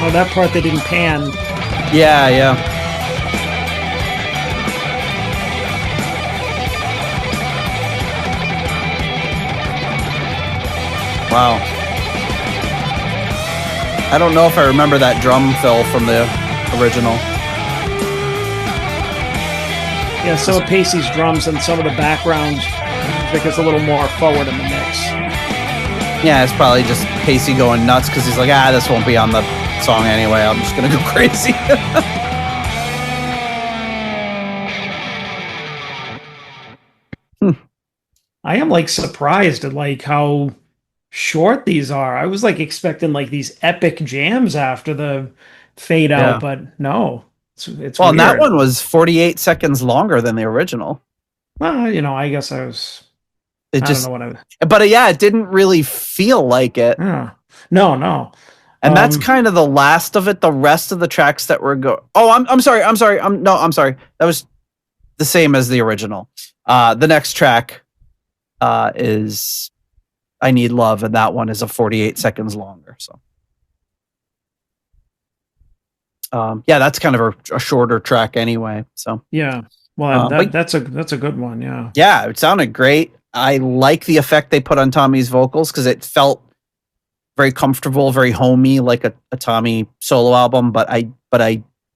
[SPEAKER 3] Oh, that part they didn't pan.
[SPEAKER 2] Yeah, yeah. Wow. I don't know if I remember that drum fill from the original.
[SPEAKER 3] Yeah, some of Pacey's drums and some of the background music is a little more forward in the mix.
[SPEAKER 2] Yeah, it's probably just Pacey going nuts because he's like, this won't be on the song anyway. I'm just gonna go crazy.
[SPEAKER 3] I am like surprised at like how short these are. I was like expecting like these epic jams after the fade out,
[SPEAKER 2] Yeah.
[SPEAKER 3] but no. It's
[SPEAKER 2] Well,
[SPEAKER 3] weird.
[SPEAKER 2] and that one was 48 seconds longer than the original.
[SPEAKER 3] Well, you know, I guess I was.
[SPEAKER 2] It
[SPEAKER 3] I
[SPEAKER 2] just,
[SPEAKER 3] don't know what
[SPEAKER 2] but yeah, it didn't really feel like it.
[SPEAKER 3] Yeah. No.
[SPEAKER 2] And that's kind of the last of it. The rest of the tracks that were I'm sorry. I'm sorry. That was the same as the original. The next track is I Need Love, and that one is a 48 seconds longer. So yeah, that's kind of a shorter track anyway. So
[SPEAKER 3] Yeah. Well,
[SPEAKER 2] but-
[SPEAKER 3] that's a good one. Yeah.
[SPEAKER 2] yeah, it sounded great. I like the effect they put on Tommy's vocals because it felt very comfortable, very homey, like a Tommy solo album. But I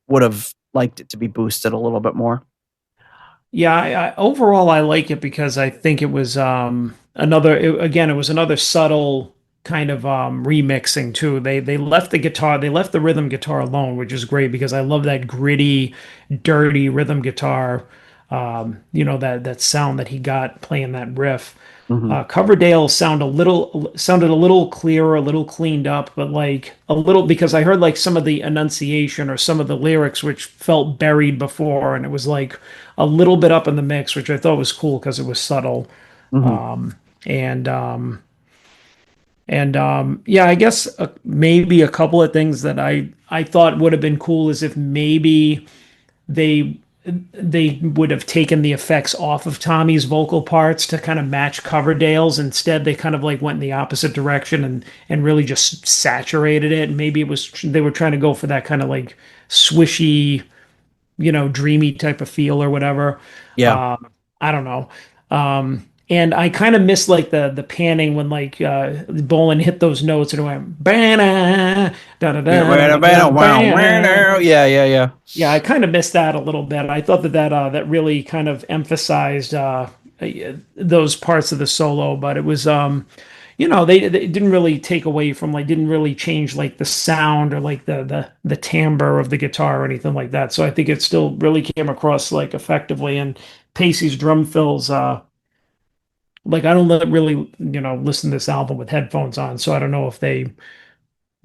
[SPEAKER 2] would have liked it to be boosted a little bit more.
[SPEAKER 3] Yeah. I overall, I like it because I think it was it was another subtle kind of remixing too. They left the rhythm guitar alone, which is great because I love that gritty, dirty rhythm guitar. That sound that he got playing that riff. Coverdale sounded a little clearer, a little cleaned up, but like a little, because I heard like some of the enunciation or some of the lyrics which felt buried before, and it was like a little bit up in the mix, which I thought was cool because it was subtle. Yeah, I guess maybe a couple of things that I thought would have been cool is if maybe they would have taken the effects off of Tommy's vocal parts to kind of match Coverdale's. Instead, they kind of like went in the opposite direction and really just saturated it. And maybe they were trying to go for that kind of like swishy, dreamy type of feel or whatever.
[SPEAKER 2] Yeah.
[SPEAKER 3] I don't know. And I kind of missed like the panning when like Bolan hit those notes and it went bana da da da.
[SPEAKER 2] Yeah.
[SPEAKER 3] Yeah, I kind of missed that a little bit. I thought that really kind of emphasized those parts of the solo, but it was they didn't really take away from, like, didn't really change like the sound or like the timbre of the guitar or anything like that. So I think it still really came across like effectively. And Pacey's drum fills, like, I don't really listen to this album with headphones on, so I don't know if they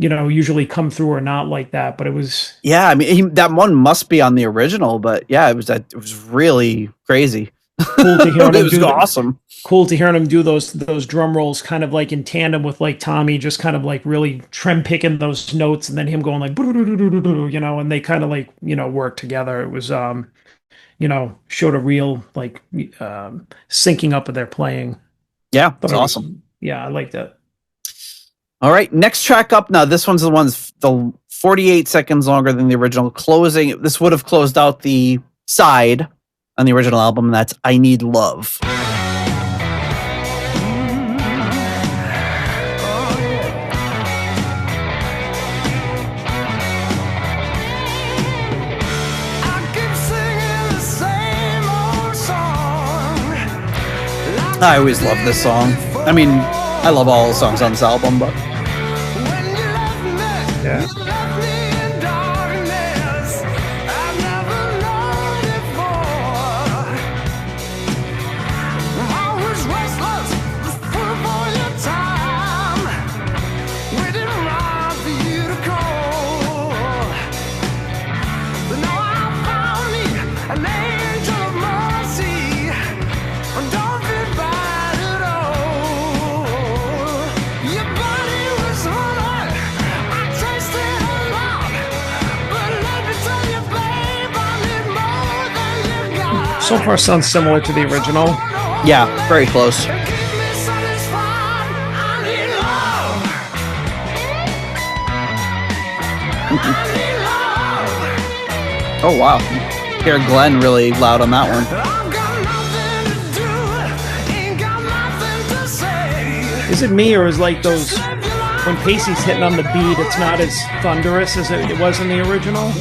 [SPEAKER 3] usually come through or not like that, but it was.
[SPEAKER 2] Yeah, I mean, that one must be on the original, but yeah, it was really crazy.
[SPEAKER 3] Cool to hear him
[SPEAKER 2] it was awesome.
[SPEAKER 3] Cool to hear him do those drum rolls kind of like in tandem with like Tommy, just kind of like really trim picking those notes, and then him going like, and they kind of like, work together. It was, showed a real like syncing up of their playing.
[SPEAKER 2] Yeah, it's awesome.
[SPEAKER 3] Yeah, I liked that.
[SPEAKER 2] All right, next track up. Now, this one's the 48 seconds longer than the original. This would have closed out the side on the original album, and that's I Need Love. I always love this song. I mean, I love all the songs on this album, but
[SPEAKER 3] Yeah. So far sounds similar to the original.
[SPEAKER 2] yeah, very close. Oh wow, hear Glenn really loud on that one.
[SPEAKER 3] Is it me, or is like those when Pacey's hitting on the beat, it's not as thunderous as it was in the original?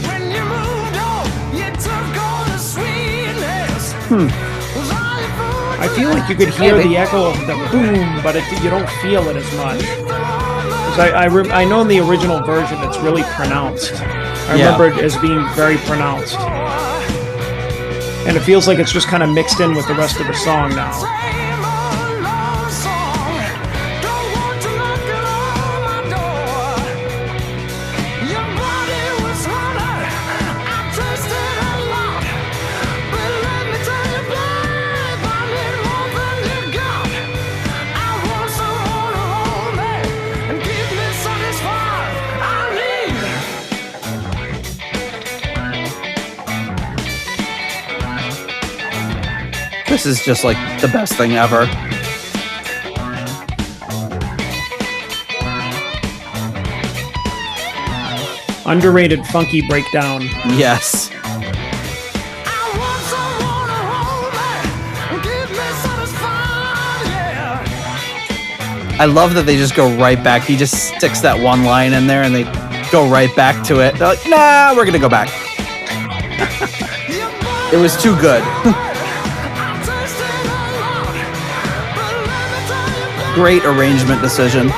[SPEAKER 3] I feel like you could hear the echo of the boom, but you don't feel it as much. 'Cause I know in the original version it's really pronounced. I remember it as being very pronounced. And it feels like it's just kind of mixed in with the rest of the song now.
[SPEAKER 2] This is just like the best thing ever.
[SPEAKER 3] Underrated funky breakdown.
[SPEAKER 2] Yes. I love that they just go right back. He just sticks that one line in there and they go right back to it. They're like, nah, we're going to go back. It was too good. Great arrangement decision.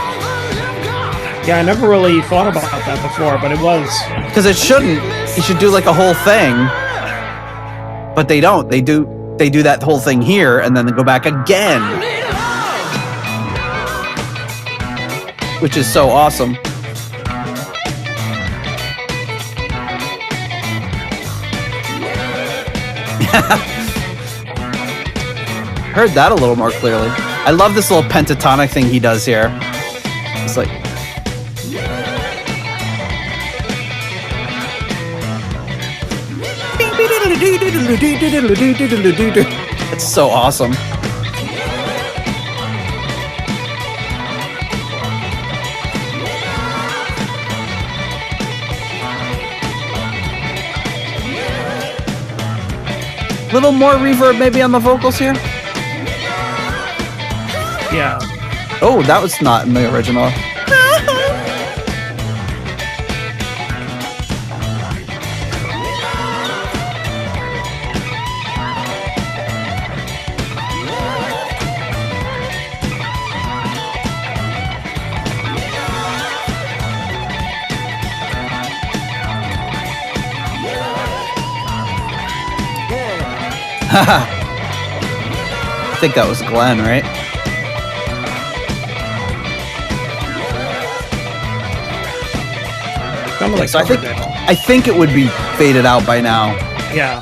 [SPEAKER 3] Yeah, I never really thought about that before, but it was.
[SPEAKER 2] Because it shouldn't. You should do like a whole thing. But they don't. They do that whole thing here and then they go back again. Which is so awesome. Heard that a little more clearly. I love this little pentatonic thing he does here. It's like it's so awesome. Little more reverb maybe on the vocals here.
[SPEAKER 3] Yeah.
[SPEAKER 2] Oh, that was not in the original. I think that was Glenn, right? So I think it would be faded out by now.
[SPEAKER 3] Yeah.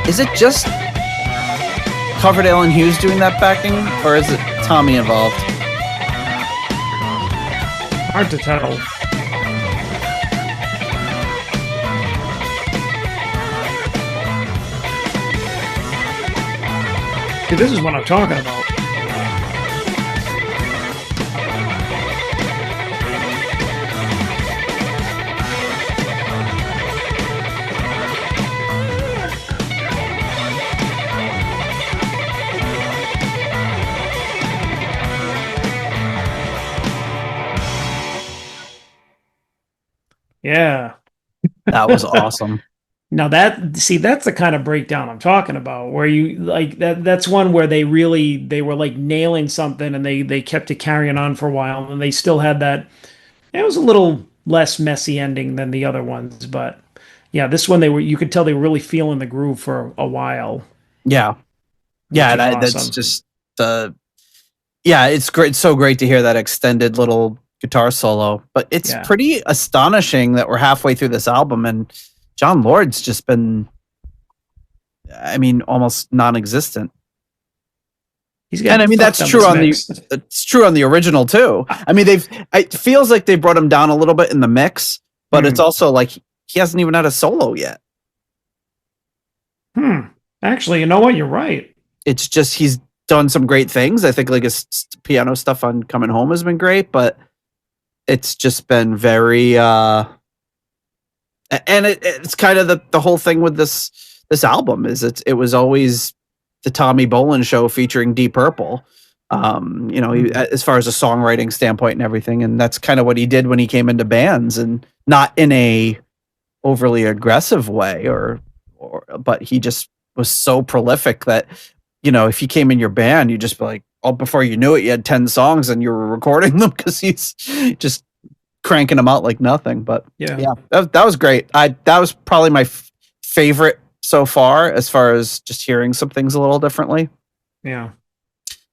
[SPEAKER 2] Is it just Coverdale and Hughes doing that backing, or is it Tommy involved?
[SPEAKER 3] Hard to tell. See, this is what I'm talking about. Yeah.
[SPEAKER 2] That was awesome.
[SPEAKER 3] Now that's the kind of breakdown I'm talking about, where you like that's one where they were like nailing something and they kept it carrying on for a while and they still had that. It was a little less messy ending than the other ones, but yeah, this one you could tell they were really feeling the groove for a while.
[SPEAKER 2] Yeah. Yeah,
[SPEAKER 3] which is
[SPEAKER 2] that's
[SPEAKER 3] awesome.
[SPEAKER 2] just yeah, it's great. It's so great to hear that extended little guitar solo. But it's
[SPEAKER 3] Yeah.
[SPEAKER 2] pretty astonishing that we're halfway through this album and John Lord's just been, I mean, almost non-existent.
[SPEAKER 3] He's
[SPEAKER 2] And I mean that's true on it's true on the original too. I mean it feels like they brought him down a little bit in the mix, but it's also like he hasn't even had a solo yet.
[SPEAKER 3] Actually, you know what? You're right.
[SPEAKER 2] It's just he's done some great things. I think like his piano stuff on Coming Home has been great, but it's just been very and it's kind of the whole thing with this album is it was always the Tommy Bolin show featuring Deep Purple. You know, as far as a songwriting standpoint and everything, and that's kind of what he did when he came into bands, and not in a overly aggressive way but he just was so prolific that, you know, if he came in your band, you just be like, oh, before you knew it, you had 10 songs and you were recording them because he's just cranking them out like nothing. But yeah, that was great. That was probably my favorite so far as just hearing some things a little differently.
[SPEAKER 3] Yeah.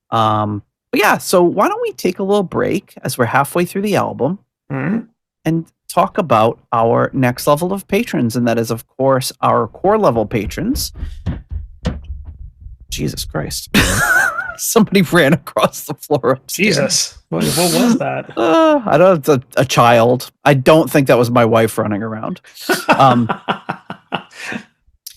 [SPEAKER 2] But yeah, so why don't we take a little break as we're halfway through the album and talk about our next level of patrons, and that is, of course, our core level patrons. Jesus Christ. Somebody ran across the floor upstairs.
[SPEAKER 3] Jesus. What was that?
[SPEAKER 2] I don't know. It's a child. I don't think that was my wife running around.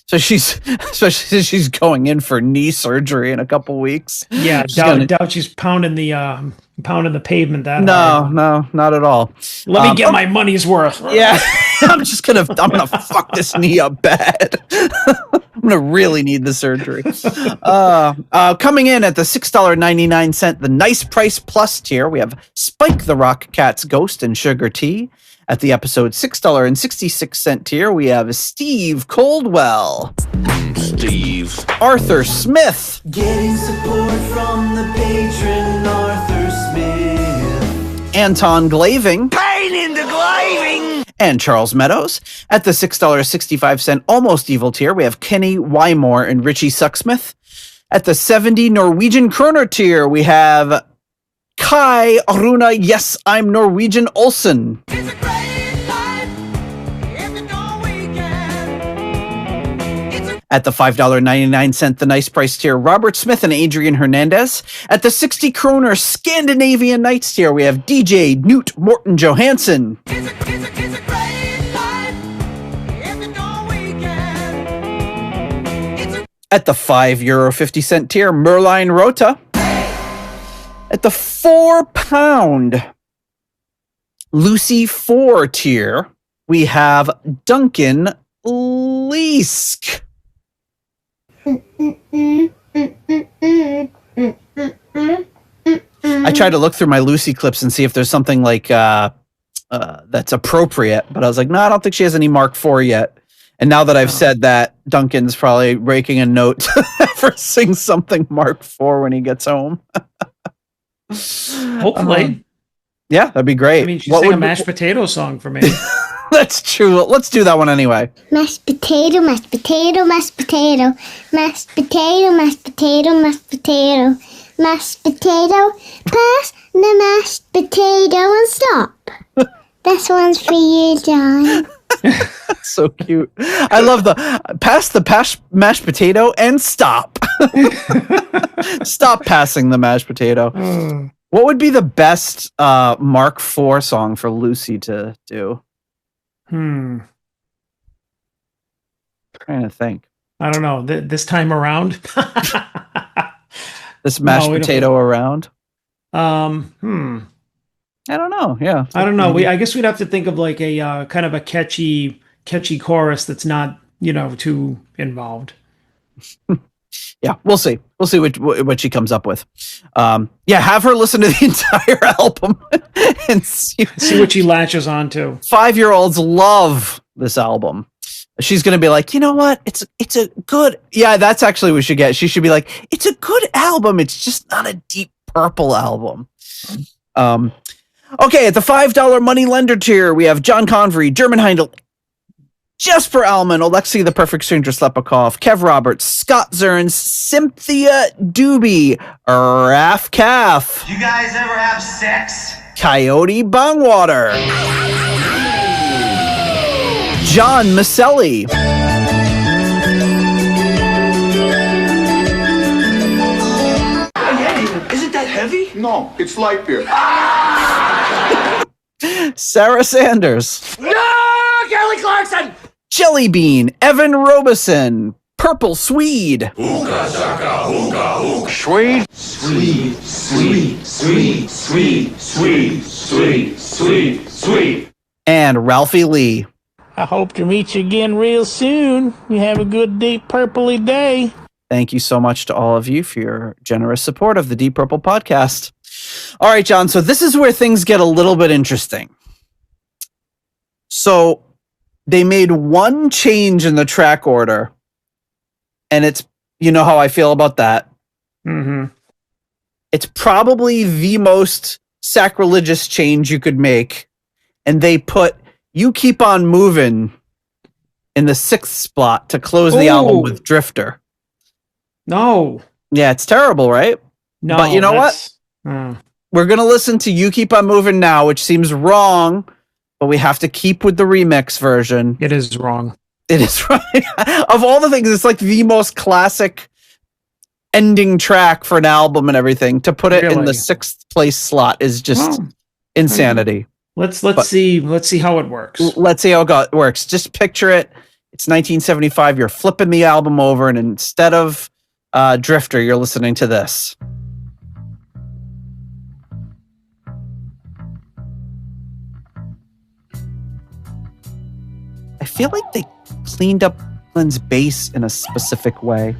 [SPEAKER 2] So she's going in for knee surgery in a couple weeks.
[SPEAKER 3] Yeah, doubt she's pounding the pavement that hard.
[SPEAKER 2] No, not at all.
[SPEAKER 3] Let me get my money's worth.
[SPEAKER 2] Yeah. I'm gonna fuck this knee up bad. I'm gonna really need the surgery. Coming in at the $6.99, the Nice Price Plus tier, we have Spike the Rock Cat's Ghost and Sugar Tea. At the episode $6.66 tier, we have Steve Coldwell.
[SPEAKER 4] Steve.
[SPEAKER 2] Arthur Smith.
[SPEAKER 7] Getting support from the patron Arthur Smith.
[SPEAKER 2] Anton Glaving.
[SPEAKER 7] Pain in the glaving.
[SPEAKER 2] And Charles Meadows. At the $6.65 Almost Evil tier, we have Kenny Wymore and Richie Sucksmith. At the $70 Norwegian Kroner tier, we have Kai Runa, yes, I'm Norwegian Olsen. At the $5.99 The Nice Price tier, Robert Smith and Adrian Hernandez. At the 60 kroner Scandinavian Nights tier, we have DJ Knut Morten Johansson. At the €5.50 tier, Merline Rota. At the £4 Lucy 4 tier, we have Duncan Leask. I tried to look through my Lucy clips and see if there's something like that's appropriate, but I was like, no, I don't think she has any Mark IV yet. And now that I've said that, Duncan's probably raking a note for sing something Mark IV when he gets home.
[SPEAKER 3] Hopefully.
[SPEAKER 2] Yeah, that'd be great.
[SPEAKER 3] I mean, she's singing a mashed potato song for me.
[SPEAKER 2] That's true. Let's do that one anyway.
[SPEAKER 8] Mashed potato, mashed potato, mashed potato, mashed potato, mashed potato, mashed potato, mashed potato. Pass the mashed potato and stop. This one's for you, John.
[SPEAKER 2] That's so cute. I love the pass the mashed potato and stop. Stop passing the mashed potato. What would be the best Mark IV song for Lucy to do?
[SPEAKER 3] Trying
[SPEAKER 2] to think.
[SPEAKER 3] I don't know. This time around,
[SPEAKER 2] This mashed
[SPEAKER 3] No, we don't-
[SPEAKER 2] potato around.
[SPEAKER 3] Hmm.
[SPEAKER 2] I don't know. Yeah.
[SPEAKER 3] I don't know. I guess we'd have to think of like a kind of a catchy chorus that's not, too involved.
[SPEAKER 2] Yeah, we'll see. We'll see what she comes up with. Have her listen to the entire album and see
[SPEAKER 3] what she latches onto.
[SPEAKER 2] 5-year-olds love this album. She's going to be like, you know what? It's a good. Yeah, that's actually what we should get. She should be like, it's a good album. It's just not a Deep Purple album. Okay, at the $5 money lender tier, we have John Convery, German Heindel, Jesper Alman, Alexei the Perfect Stranger Slepakov, Kev Roberts, Scott Zerns, Cynthia Doobie, Raf Calf,
[SPEAKER 7] You guys ever have sex?
[SPEAKER 2] Coyote Bongwater, John Maselli,
[SPEAKER 7] Isn't that heavy?
[SPEAKER 9] No, it's light beer.
[SPEAKER 2] Sarah Sanders,
[SPEAKER 7] No! Kelly Clarkson!
[SPEAKER 2] Jelly Bean, Evan Robeson, Purple Swede,
[SPEAKER 9] Sweet.
[SPEAKER 7] Sweet.
[SPEAKER 2] and Ralphie Lee.
[SPEAKER 10] I hope to meet you again real soon. You have a good deep purpley day.
[SPEAKER 2] Thank you so much to all of you for your generous support of the Deep Purple podcast. All right, John. So this is where things get a little bit interesting. So they made one change in the track order, and it's, you know how I feel about that.
[SPEAKER 3] Mm-hmm.
[SPEAKER 2] It's probably the most sacrilegious change you could make. And they put You Keep On Moving in the 6th spot to close the album
[SPEAKER 3] Ooh.
[SPEAKER 2] with Drifter.
[SPEAKER 3] No.
[SPEAKER 2] Yeah, it's terrible, right?
[SPEAKER 3] No.
[SPEAKER 2] But you know what? We're going to listen to You Keep On Moving now, which seems wrong, but we have to keep with the remix version.
[SPEAKER 3] It is wrong.
[SPEAKER 2] It is right. Of all the things, it's like the most classic ending track for an album and everything. To put it in the
[SPEAKER 3] Really?
[SPEAKER 2] 6th place slot is just
[SPEAKER 3] Oh.
[SPEAKER 2] insanity.
[SPEAKER 3] Let's
[SPEAKER 2] But-
[SPEAKER 3] see how it works.
[SPEAKER 2] Let's see how it works. Just picture it. It's 1975. You're flipping the album over, and instead of Drifter, you're listening to this. I feel like they cleaned up Glenn's bass in a specific way.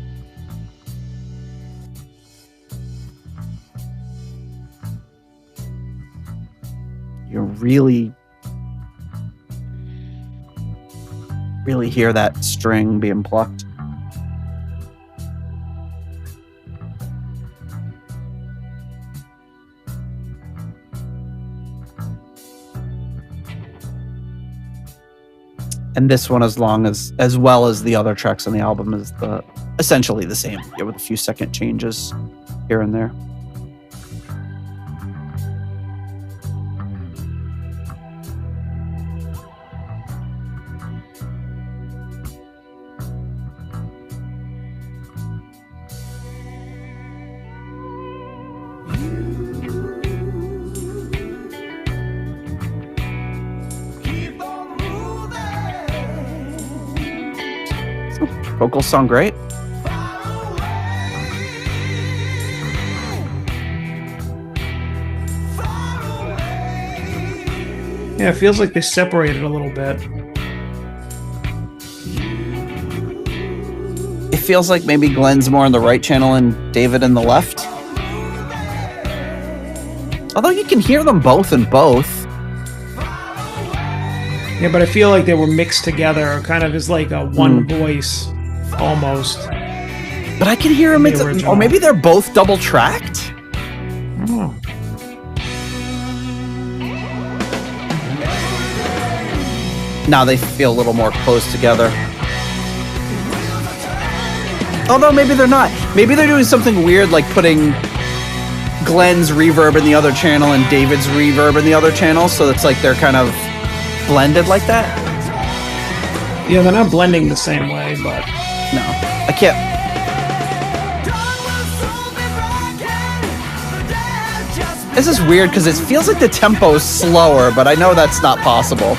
[SPEAKER 2] You really hear that string being plucked. And this one, as well as the other tracks on the album, is essentially the same, with a few second changes here and there. Vocals sound great.
[SPEAKER 3] Yeah, it feels like they separated a little bit.
[SPEAKER 2] It feels like maybe Glenn's more on the right channel and David in the left. Although you can hear them both in both.
[SPEAKER 3] Yeah, but I feel like they were mixed together, kind of as like a one voice, almost.
[SPEAKER 2] But I can hear them.
[SPEAKER 3] The original.
[SPEAKER 2] Or maybe they're both double tracked.
[SPEAKER 3] Oh.
[SPEAKER 2] Now they feel a little more close together. Although maybe they're not. Maybe they're doing something weird, like putting Glenn's reverb in the other channel and David's reverb in the other channel, so it's like they're kind of blended like that.
[SPEAKER 3] Yeah, they're not blending the same way, but
[SPEAKER 2] No, I can't. This is weird because it feels like the tempo is slower, but I know that's not possible.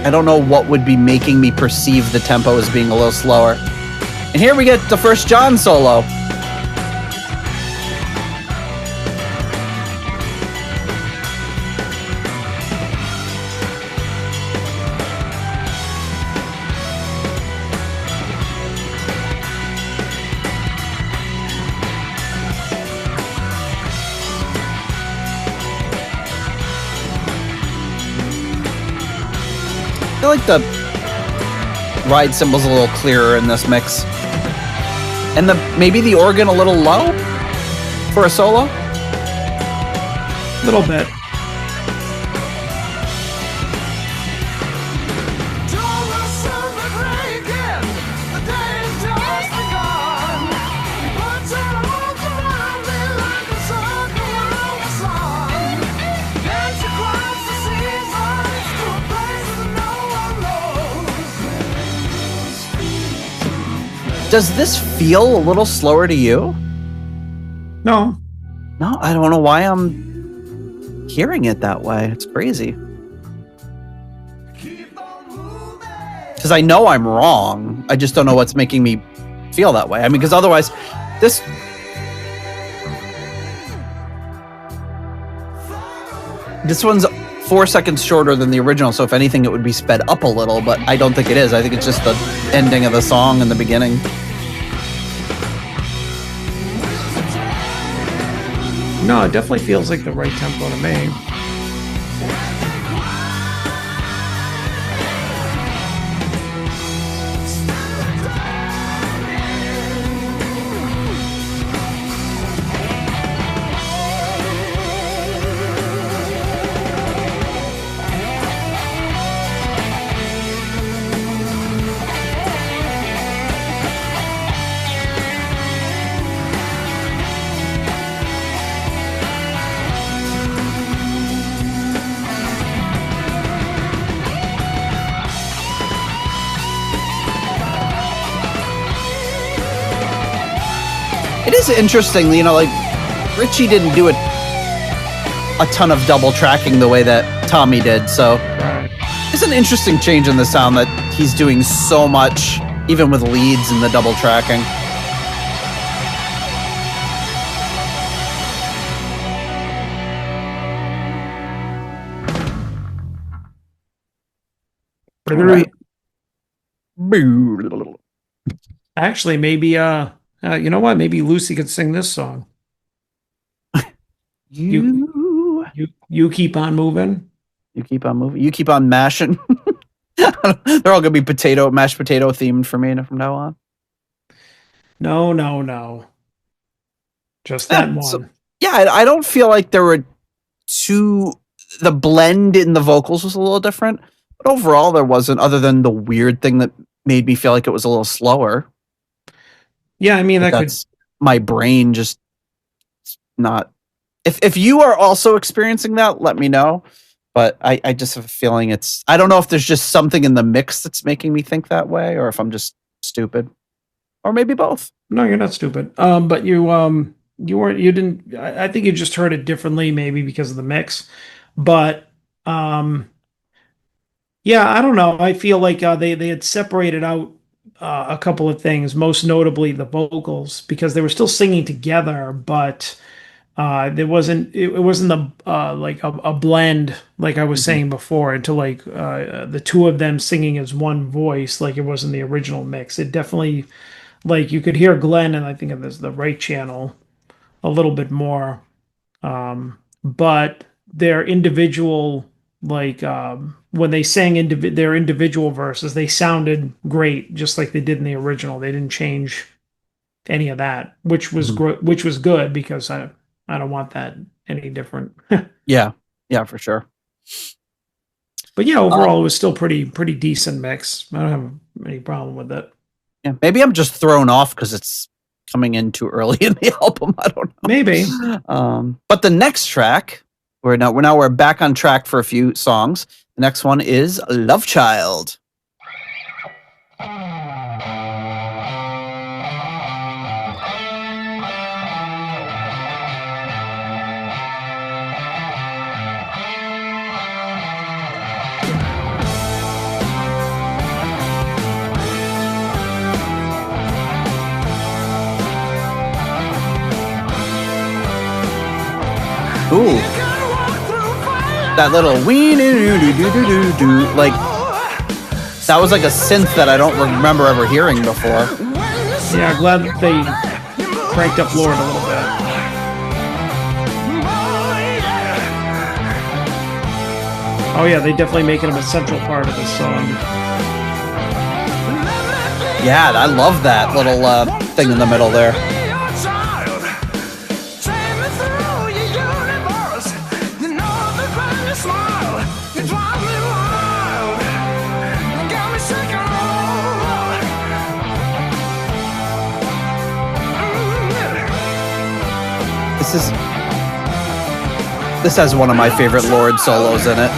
[SPEAKER 2] I don't know what would be making me perceive the tempo as being a little slower. And here we get the first John solo. I feel like the ride cymbal's a little clearer in this mix. And maybe the organ a little low for a solo?
[SPEAKER 3] A little bit.
[SPEAKER 2] Does this feel a little slower to you?
[SPEAKER 3] No.
[SPEAKER 2] No, I don't know why I'm hearing it that way. It's crazy. Because I know I'm wrong. I just don't know what's making me feel that way. I mean, because otherwise, this one's 4 seconds shorter than the original, so if anything, it would be sped up a little, but I don't think it is. I think it's just the ending of the song in the beginning.
[SPEAKER 3] No, it definitely feels like the right tempo to me.
[SPEAKER 2] It is interesting, you know, like Richie didn't do a ton of double tracking the way that Tommy did, so it's an interesting change in the sound that he's doing so much, even with leads and the double tracking. Right.
[SPEAKER 3] Actually, maybe you know what? Maybe Lucy could sing this song. You keep on moving.
[SPEAKER 2] You keep on moving. You keep on mashing. They're all gonna be mashed potato themed for me from now on.
[SPEAKER 3] No. Just that one.
[SPEAKER 2] So, yeah, I don't feel like there were the blend in the vocals was a little different, but overall there wasn't, other than the weird thing that made me feel like it was a little slower.
[SPEAKER 3] Yeah, I mean,
[SPEAKER 2] that's my brain just not. If you are also experiencing that, let me know. But I just have a feeling I don't know if there's just something in the mix that's making me think that way, or if I'm just stupid, or maybe both.
[SPEAKER 3] No, you're not stupid. But you didn't. I think you just heard it differently, maybe because of the mix. But yeah, I don't know. I feel like they had separated out a couple of things, most notably the vocals, because they were still singing together, but it wasn't like a blend, like I was saying before, into like the two of them singing as one voice, like it was in the original mix. It definitely, like, you could hear Glenn, and I think of the right channel a little bit more, but their individual, like when they sang their individual verses, they sounded great, just like they did in the original. They didn't change any of that, which was which was good, because I don't want that any different.
[SPEAKER 2] Yeah, for sure.
[SPEAKER 3] But yeah, overall, it was still pretty decent mix. I don't have any problem with it.
[SPEAKER 2] Yeah, maybe I'm just thrown off because it's coming in too early in the album. I don't know.
[SPEAKER 3] Maybe.
[SPEAKER 2] But the next track, we're back on track for a few songs. The next one is Love Child. Ooh. That little wee doo doo doo doo doo doo, like that was like a synth that I don't remember ever hearing before.
[SPEAKER 3] Yeah, glad that they cranked up Lord a little bit. Oh yeah, they definitely making him a central part of the song.
[SPEAKER 2] Yeah, I love that little thing in the middle there. This has one of my favorite Lord solos in it.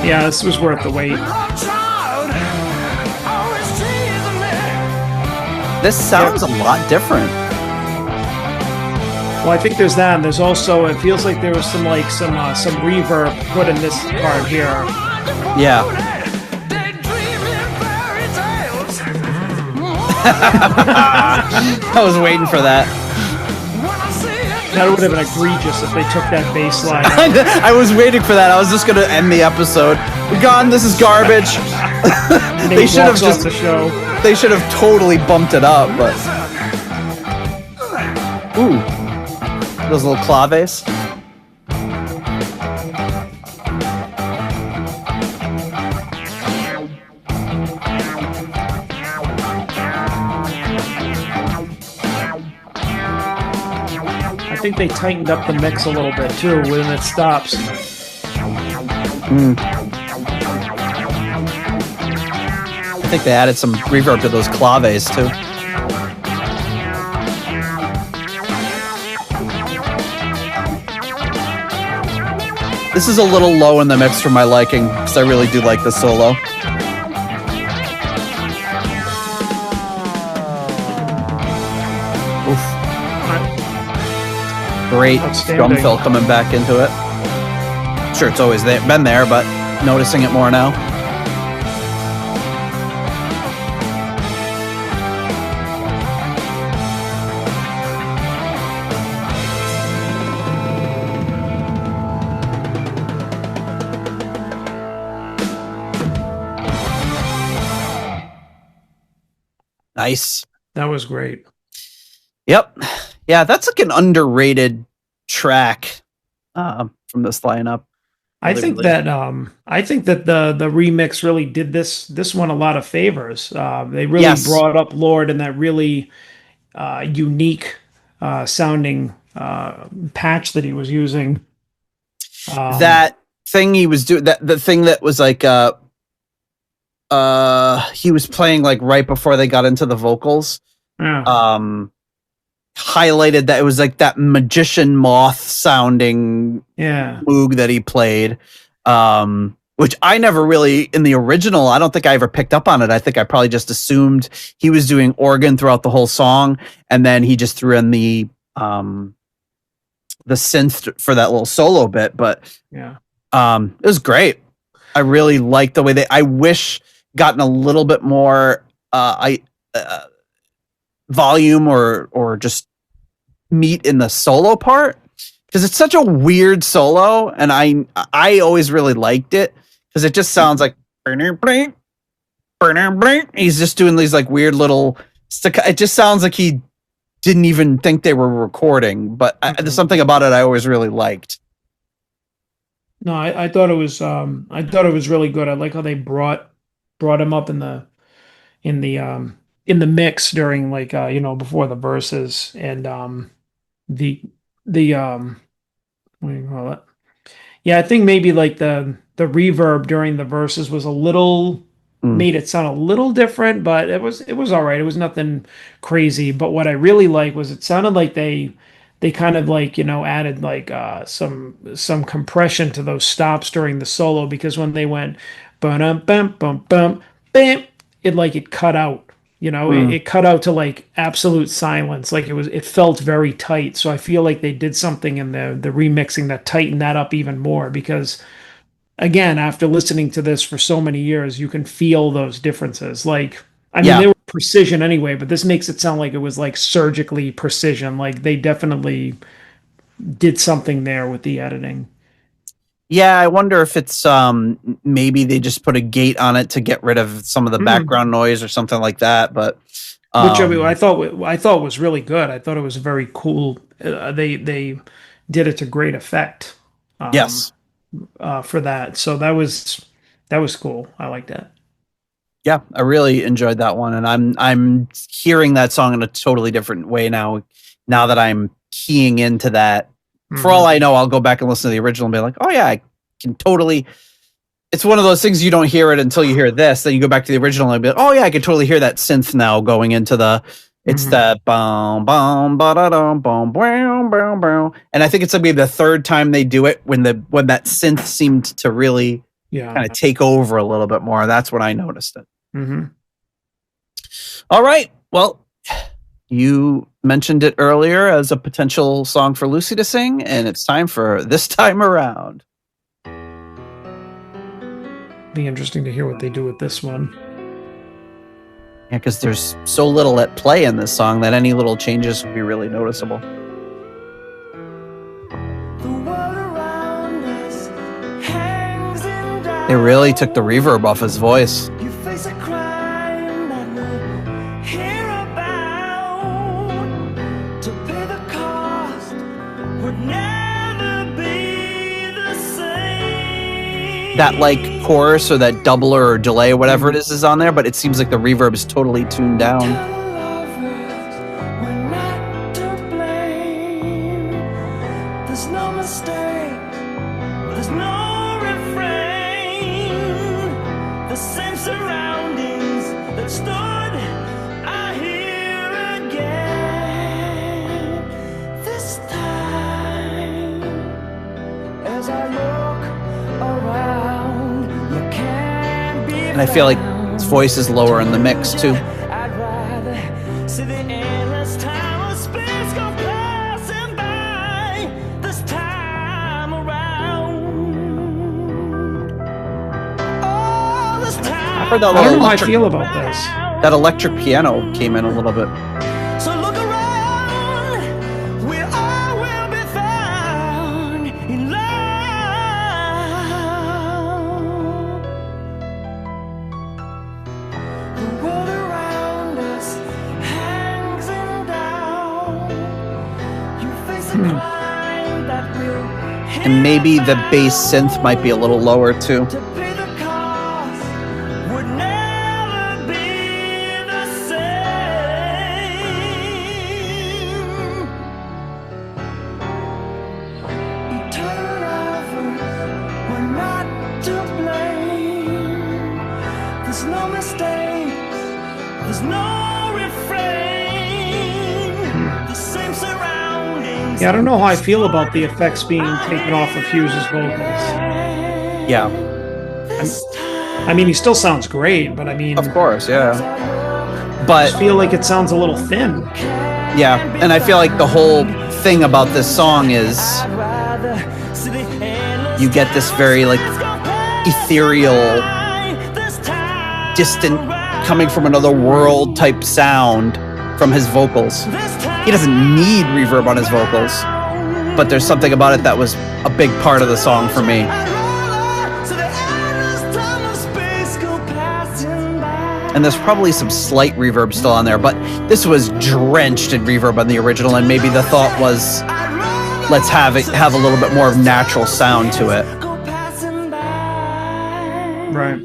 [SPEAKER 3] Yeah, this was worth the wait.
[SPEAKER 2] This sounds a lot different.
[SPEAKER 3] Well, I think there's that, and there's also, it feels like there was some reverb put in this part here.
[SPEAKER 2] Yeah. I was waiting for that.
[SPEAKER 3] That would have been egregious if they took that bass line.
[SPEAKER 2] I was waiting for that. I was just going to end the episode. Gone. This is garbage. They should have just
[SPEAKER 3] the show.
[SPEAKER 2] They should have totally bumped it up, but ooh, those little claves.
[SPEAKER 3] I think they tightened up the mix a little bit too when it stops.
[SPEAKER 2] I think they added some reverb to those claves too. This is a little low in the mix for my liking, because I really do like the solo. Oof. Great drum fill coming back into it. Sure, it's always been there, but noticing it more now. Nice.
[SPEAKER 3] That was great.
[SPEAKER 2] Yep. Yeah, that's like an underrated track from this lineup.
[SPEAKER 3] I think that the remix really did this one a lot of favors. They really brought up Lord in that really unique sounding patch that he was using.
[SPEAKER 2] That thing he was doing, the thing that was like he was playing like right before they got into the vocals.
[SPEAKER 3] Yeah.
[SPEAKER 2] Highlighted that it was like that magician moth sounding moog that he played, which I never really, in the original, I don't think I ever picked up on it. I think I probably just assumed he was doing organ throughout the whole song, and then he just threw in the synth for that little solo bit. But
[SPEAKER 3] yeah,
[SPEAKER 2] it was great. I really liked the way I wish gotten a little bit more volume or just meat in the solo part, because it's such a weird solo, and I always really liked it because it just sounds like he's just doing these like weird little it just sounds like he didn't even think they were recording, but there's something about it I always really liked.
[SPEAKER 3] No, I thought it was really good. I like how they brought him up in the mix during before the verses, and the what do you call it? Yeah, I think maybe like the reverb during the verses was a little made it sound a little different, but it was all right. It was nothing crazy. But what I really like was it sounded like they kind of like, added like some compression to those stops during the solo, because when they went bum bum bum bum bam, it cut out. It cut out to like absolute silence. Like it felt very tight. So I feel like they did something in the remixing that tightened that up even more, because again, after listening to this for so many years, you can feel those differences. Like, I mean, they were precision anyway, but this makes it sound like it was like surgically precision. Like they definitely did something there with the editing.
[SPEAKER 2] Yeah, I wonder if it's maybe they just put a gate on it to get rid of some of the background noise or something like that. But
[SPEAKER 3] which I mean, I thought was really good. I thought it was very cool. They did it to great effect.
[SPEAKER 2] Yes.
[SPEAKER 3] For that, so that was cool. I like that.
[SPEAKER 2] Yeah, I really enjoyed that one, and I'm hearing that song in a totally different way now that I'm keying into that. For all I know, I'll go back and listen to the original and be like, oh yeah, I can totally. It's one of those things you don't hear it until you hear this. Then you go back to the original and be like, oh yeah, I can totally hear that synth now going into the. It's that bum bum ba da dum bum bum bum bum, and I think it's maybe the third time they do it when that synth seemed to really kind of take over a little bit more. That's when I noticed it. All right, well. You mentioned it earlier as a potential song for Lucy to sing, and it's time for This Time Around.
[SPEAKER 3] Be interesting to hear what they do with this one.
[SPEAKER 2] Yeah, because there's so little at play in this song that any little changes would be really noticeable. They really took the reverb off his voice. That like chorus or that doubler or delay or whatever it is on there, but it seems like the reverb is totally tuned down.
[SPEAKER 6] There's no mistake, there's no refrain. The same surroundings that stood, I hear again. This time, as I look around.
[SPEAKER 2] And I feel like his voice is lower in the mix too.
[SPEAKER 6] I'd rather see the endless time of space go passing by this time around. Oh, this time.
[SPEAKER 2] I heard that
[SPEAKER 3] I don't know how I feel about this.
[SPEAKER 2] That electric piano came in a little bit.
[SPEAKER 6] So look around, we all will be found in love. The world around us hangs in doubt. You face a crime that will
[SPEAKER 2] And maybe the bass synth might be a little lower too.
[SPEAKER 6] to pay the cost would never be the same. Eternal lovers were not to blame. There's no mistakes, there's no refrain. The same surroundings.
[SPEAKER 3] Yeah, I don't know how I feel about the effects being taken off of Hughes' vocals.
[SPEAKER 2] Yeah,
[SPEAKER 3] I mean, he still sounds great, but I mean,
[SPEAKER 2] of course, yeah.
[SPEAKER 3] I
[SPEAKER 2] But
[SPEAKER 3] feel like it sounds a little thin.
[SPEAKER 2] yeah, and I feel like the whole thing about this song is you get this very like ethereal, distant, coming from another world type sound from his vocals. He doesn't need reverb on his vocals, but there's something about it that was a big part of the song for me. And there's probably some slight reverb still on there, but this was drenched in reverb on the original, and maybe the thought was, let's have a little bit more of natural sound to it.
[SPEAKER 3] Right.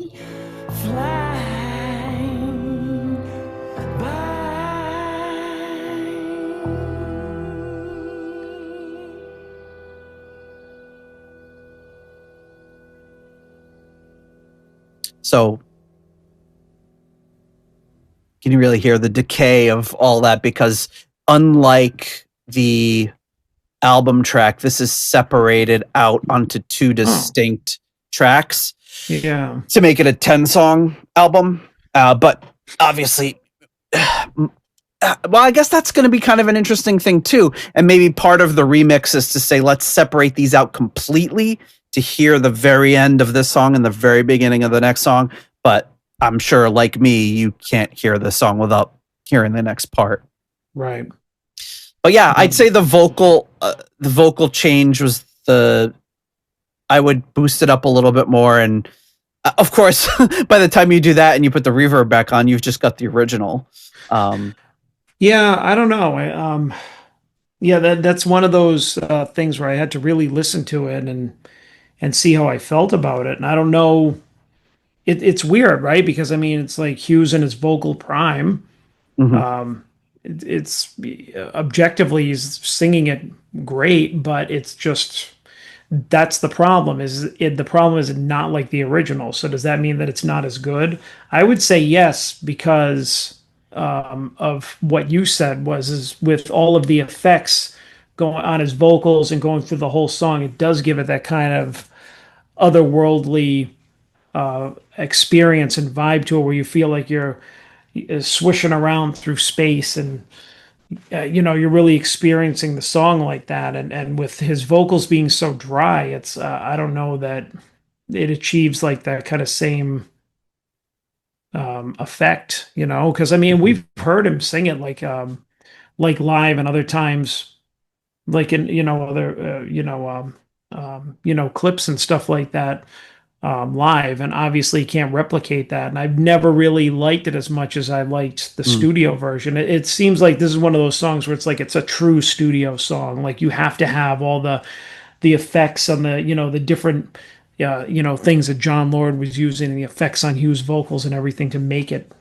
[SPEAKER 2] So can you really hear the decay of all that? Because unlike the album track, this is separated out onto two distinct tracks
[SPEAKER 3] Yeah.
[SPEAKER 2] to make it a 10-song album. But obviously, well, I guess that's going to be kind of an interesting thing too. And maybe part of the remix is to say, let's separate these out completely to hear the very end of this song and the very beginning of the next song. But I'm sure, like me, you can't hear the song without hearing the next part.
[SPEAKER 3] Right.
[SPEAKER 2] But yeah, I'd say the vocal change was I would boost it up a little bit more, and of course, by the time you do that and you put the reverb back on, you've just got the original.
[SPEAKER 3] Yeah, I don't know. That's one of those things where I had to really listen to it and see how I felt about it. And I don't know. It's weird, right? Because I mean, it's like Hughes in his vocal prime.
[SPEAKER 2] Mhm.
[SPEAKER 3] It's objectively he's singing it great, but it's just that's the problem. The problem is not like the original. So does that mean that it's not as good? I would say yes, because of what you said is with all of the effects going on his vocals and going through the whole song, it does give it that kind of otherworldly experience and vibe to it, where you feel like you're swishing around through space, and you're really experiencing the song like that. And with his vocals being so dry, it's I don't know that it achieves like that kind of same effect, because I mean we've heard him sing it like live, and other times like in other clips and stuff like that live, and obviously can't replicate that. And I've never really liked it as much as I liked the studio version. It seems like this is one of those songs where it's like it's a true studio song. Like you have to have all the effects on the different things that John Lord was using, and the effects on Hughes' vocals and everything to make it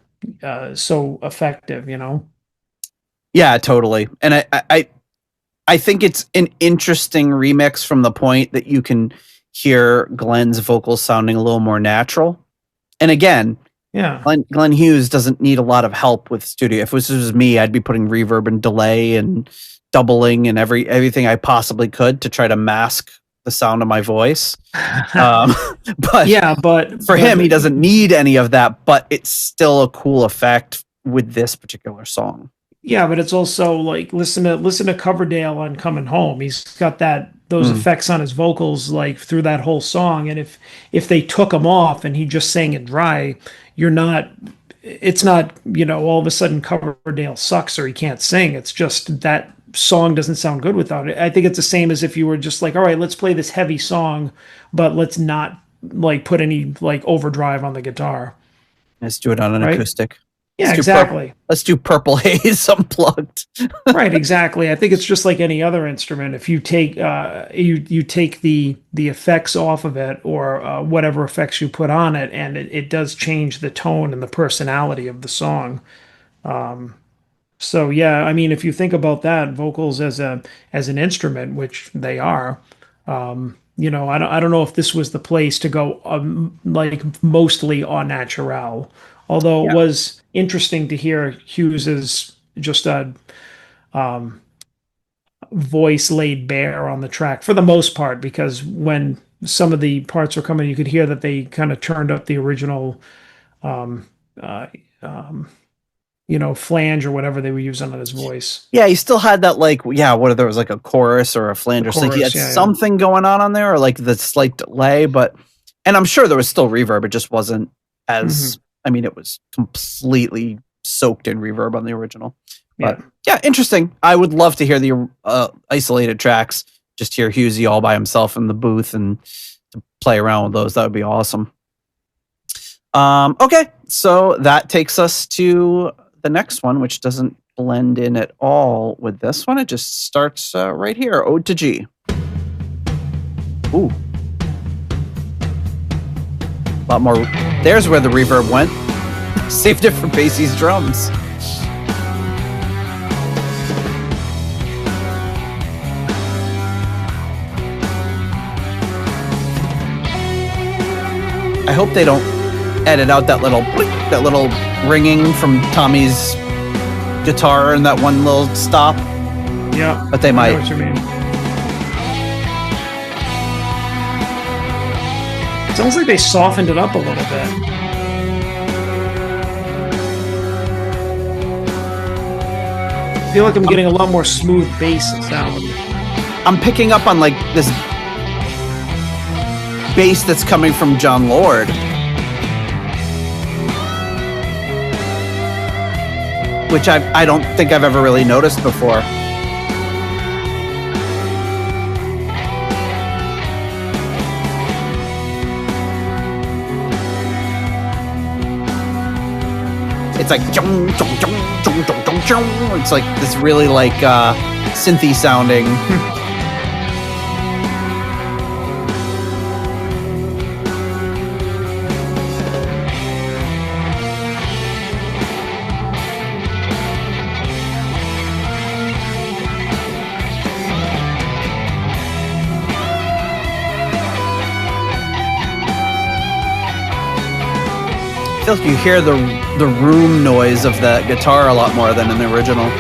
[SPEAKER 3] so effective.
[SPEAKER 2] Yeah, totally. And I think it's an interesting remix from the point that you can hear Glenn's vocals sounding a little more natural. And again,
[SPEAKER 3] yeah,
[SPEAKER 2] Glenn Hughes doesn't need a lot of help with studio. If this was me, I'd be putting reverb and delay and doubling and everything I possibly could to try to mask the sound of my voice. But for him, he doesn't need any of that, but it's still a cool effect with this particular song.
[SPEAKER 3] Yeah, but it's also like listen to Coverdale on Coming Home. He's got those effects on his vocals like through that whole song. And if they took him off and he just sang it dry, it's not, all of a sudden Coverdale sucks or he can't sing. It's just that song doesn't sound good without it. I think it's the same as if you were just like, all right, let's play this heavy song, but let's not like put any like overdrive on the guitar.
[SPEAKER 2] Let's do it on an acoustic.
[SPEAKER 3] Yeah, exactly.
[SPEAKER 2] Let's do Purple Haze Unplugged.
[SPEAKER 3] Right, exactly. I think it's just like any other instrument. If you take you take the effects off of it, or whatever effects you put on it, and it does change the tone and the personality of the song. So yeah, I mean, if you think about that, vocals as an instrument, which they are, I don't know if this was the place to go like mostly au naturel. Although it was interesting to hear Hughes's just a voice laid bare on the track for the most part, because when some of the parts were coming, you could hear that they kind of turned up the original, flange or whatever they were using on his voice.
[SPEAKER 2] Yeah, he still had that whether there was like a chorus or a flange or something. He had something going on there, or like the slight delay, and I'm sure there was still reverb. It just wasn't as. I mean, it was completely soaked in reverb on the original. But yeah, interesting. I would love to hear the isolated tracks, just hear Hughesy all by himself in the booth and to play around with those. That would be awesome. Okay, so that takes us to the next one, which doesn't blend in at all with this one. It just starts right here, Ode to G. Ooh. A lot more. There's where the reverb went. Saved it for Basie's drums. I hope they don't edit out that little ringing from Tommy's guitar and that one little stop.
[SPEAKER 3] Yeah,
[SPEAKER 2] but they might.
[SPEAKER 3] I know what you mean. Sounds like they softened it up a little bit. I feel like I'm getting a lot more smooth bass sound.
[SPEAKER 2] I'm picking up on like this bass that's coming from John Lord. which I don't think I've ever really noticed before. It's like it's like this really like synthy sounding. I feel like you hear the room noise of the guitar a lot more than in the original.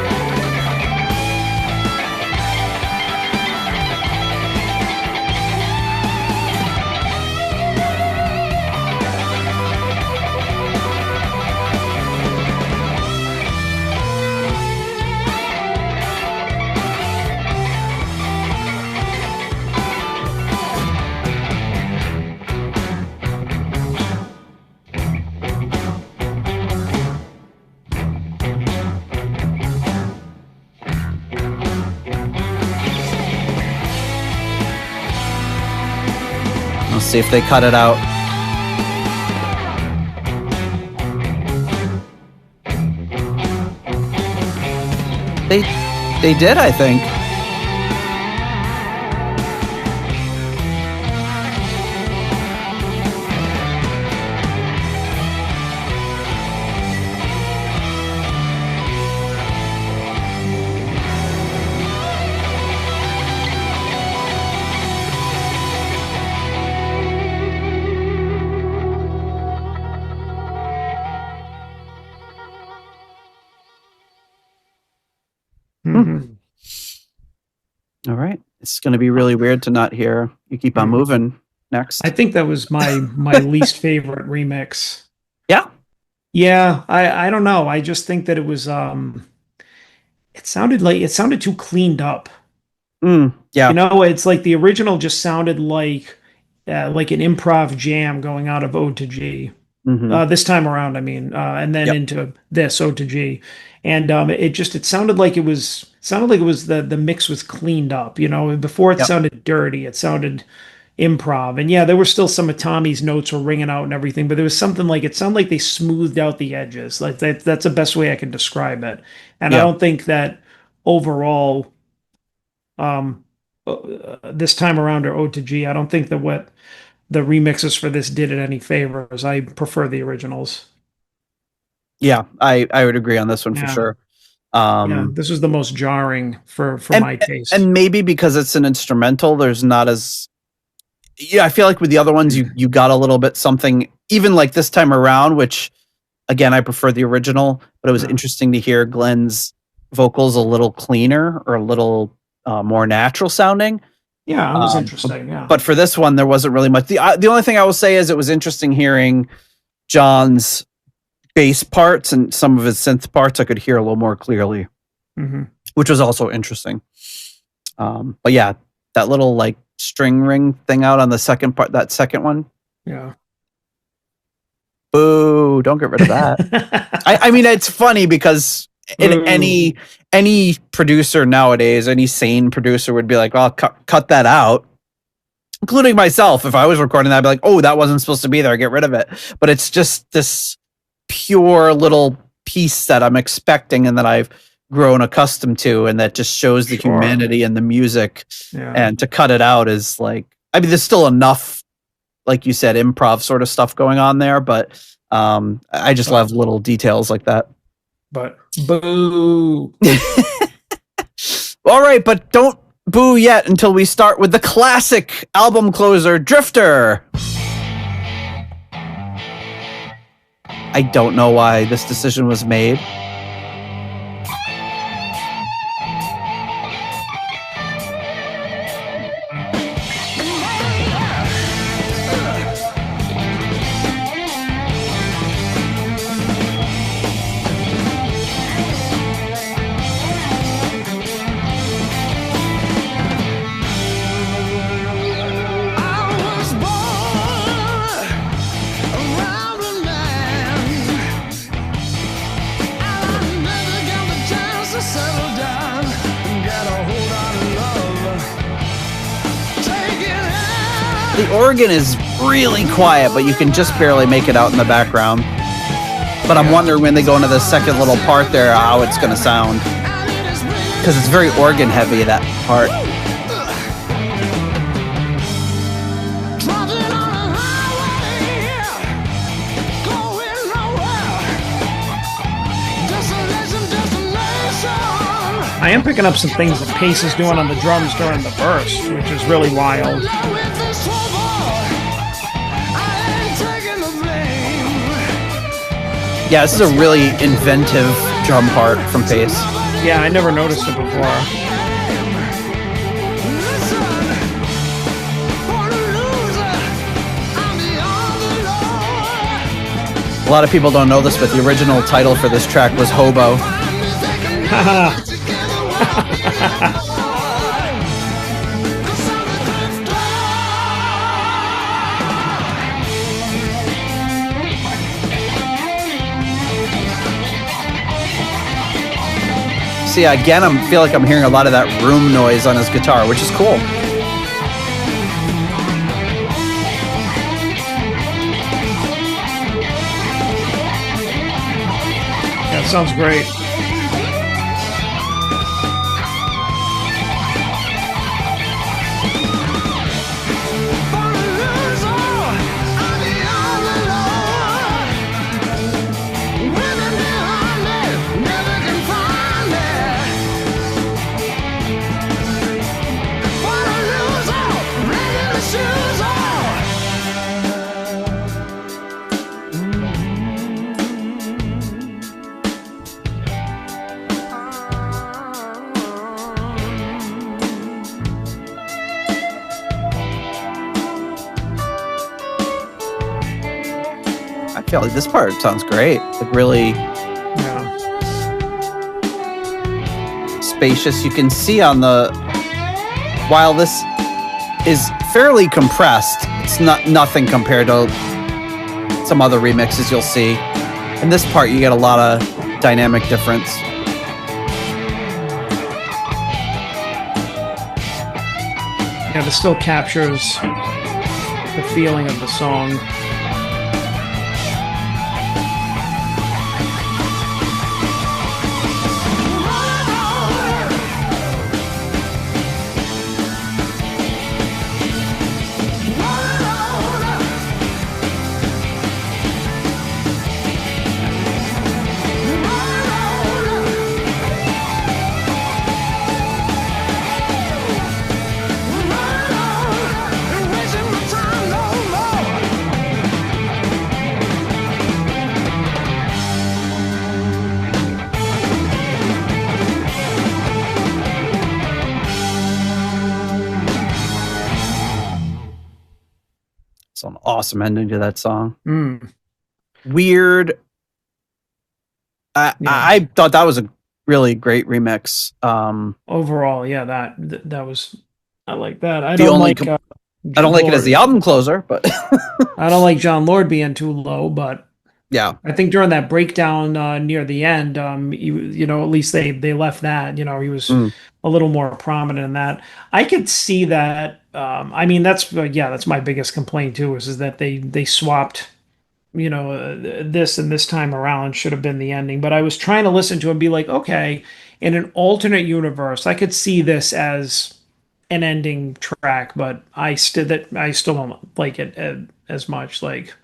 [SPEAKER 2] Let's see if they cut it out. They did, I think. All right. It's going to be really weird to not hear You Keep On Moving next.
[SPEAKER 3] I think that was my least favorite remix.
[SPEAKER 2] Yeah.
[SPEAKER 3] Yeah, I don't know. I just think that it was it sounded too cleaned up.
[SPEAKER 2] Yeah.
[SPEAKER 3] You know, it's like the original just sounded like an improv jam going out of Ode to G. This time around, I mean, and then into this Ode to G, and it sounded like it was the mix was cleaned up. You know, before it sounded dirty, it sounded improv, and yeah, there were still some of Tommy's notes were ringing out and everything, but there was something like it sounded like they smoothed out the edges. Like that's the best way I can describe it, and I don't think that overall, this time around or Ode to G, I don't think that what the remixes for this did it any favors. I prefer the originals.
[SPEAKER 2] Yeah, I would agree on this one for sure.
[SPEAKER 3] This was the most jarring for my taste.
[SPEAKER 2] And maybe because it's an instrumental, there's not as... Yeah, I feel like with the other ones, you got a little bit something, even like this time around, which, again, I prefer the original, but it was interesting to hear Glenn's vocals a little cleaner or a little more natural sounding.
[SPEAKER 3] Yeah, it was interesting. Yeah,
[SPEAKER 2] but for this one, there wasn't really much. The only thing I will say is it was interesting hearing John's bass parts and some of his synth parts. I could hear a little more clearly, which was also interesting. But yeah, that little like string ring thing out on the second part, that second one.
[SPEAKER 3] Yeah.
[SPEAKER 2] Boo! Don't get rid of that. I mean, it's funny because any producer nowadays, any sane producer would be like, "Oh, cut that out," including myself. If I was recording that, I'd be like, "Oh, that wasn't supposed to be there. Get rid of it." But it's just this pure little piece that I'm expecting and that I've grown accustomed to, and that just shows the humanity and the music.
[SPEAKER 3] Yeah.
[SPEAKER 2] And to cut it out is like, I mean, there's still enough, like you said, improv sort of stuff going on there, but I just love little details like that.
[SPEAKER 3] But boo.
[SPEAKER 2] All right, but don't boo yet until we start with the classic album closer, Drifter. I don't know why this decision was made. The organ is really quiet, but you can just barely make it out in the background. But I'm wondering when they go into the second little part there, how it's going to sound. Because it's very organ heavy, that part.
[SPEAKER 3] I am picking up some things that Pace is doing on the drums during the verse, which is really wild.
[SPEAKER 2] Yeah, this is a really inventive drum part from Pace.
[SPEAKER 3] Yeah, I never noticed it before.
[SPEAKER 2] A lot of people don't know this, but the original title for this track was Hobo. See, again, I feel like I'm hearing a lot of that room noise on his guitar, which is cool.
[SPEAKER 3] Yeah, it sounds great.
[SPEAKER 2] I feel like this part sounds great. Like really spacious. You can see on the, while this is fairly compressed, it's nothing compared to some other remixes you'll see. In this part, you get a lot of dynamic difference.
[SPEAKER 3] Yeah, this still captures the feeling of the song.
[SPEAKER 2] It's an awesome ending to that song.
[SPEAKER 3] Mm.
[SPEAKER 2] Weird. I thought that was a really great remix.
[SPEAKER 3] Overall, yeah, that was, I like that. I
[SPEAKER 2] The
[SPEAKER 3] don't
[SPEAKER 2] only
[SPEAKER 3] like.
[SPEAKER 2] I don't like it as the album closer, but
[SPEAKER 3] I don't like John Lord being too low, but
[SPEAKER 2] yeah,
[SPEAKER 3] I think during that breakdown near the end, you know, at least they left that. You know, he was a little more prominent in that. I could see that. I mean, that's my biggest complaint too, is that they swapped. You know, this and this time around should have been the ending. But I was trying to listen to it and be like, okay, in an alternate universe, I could see this as an ending track, but I still don't like it as much. Like,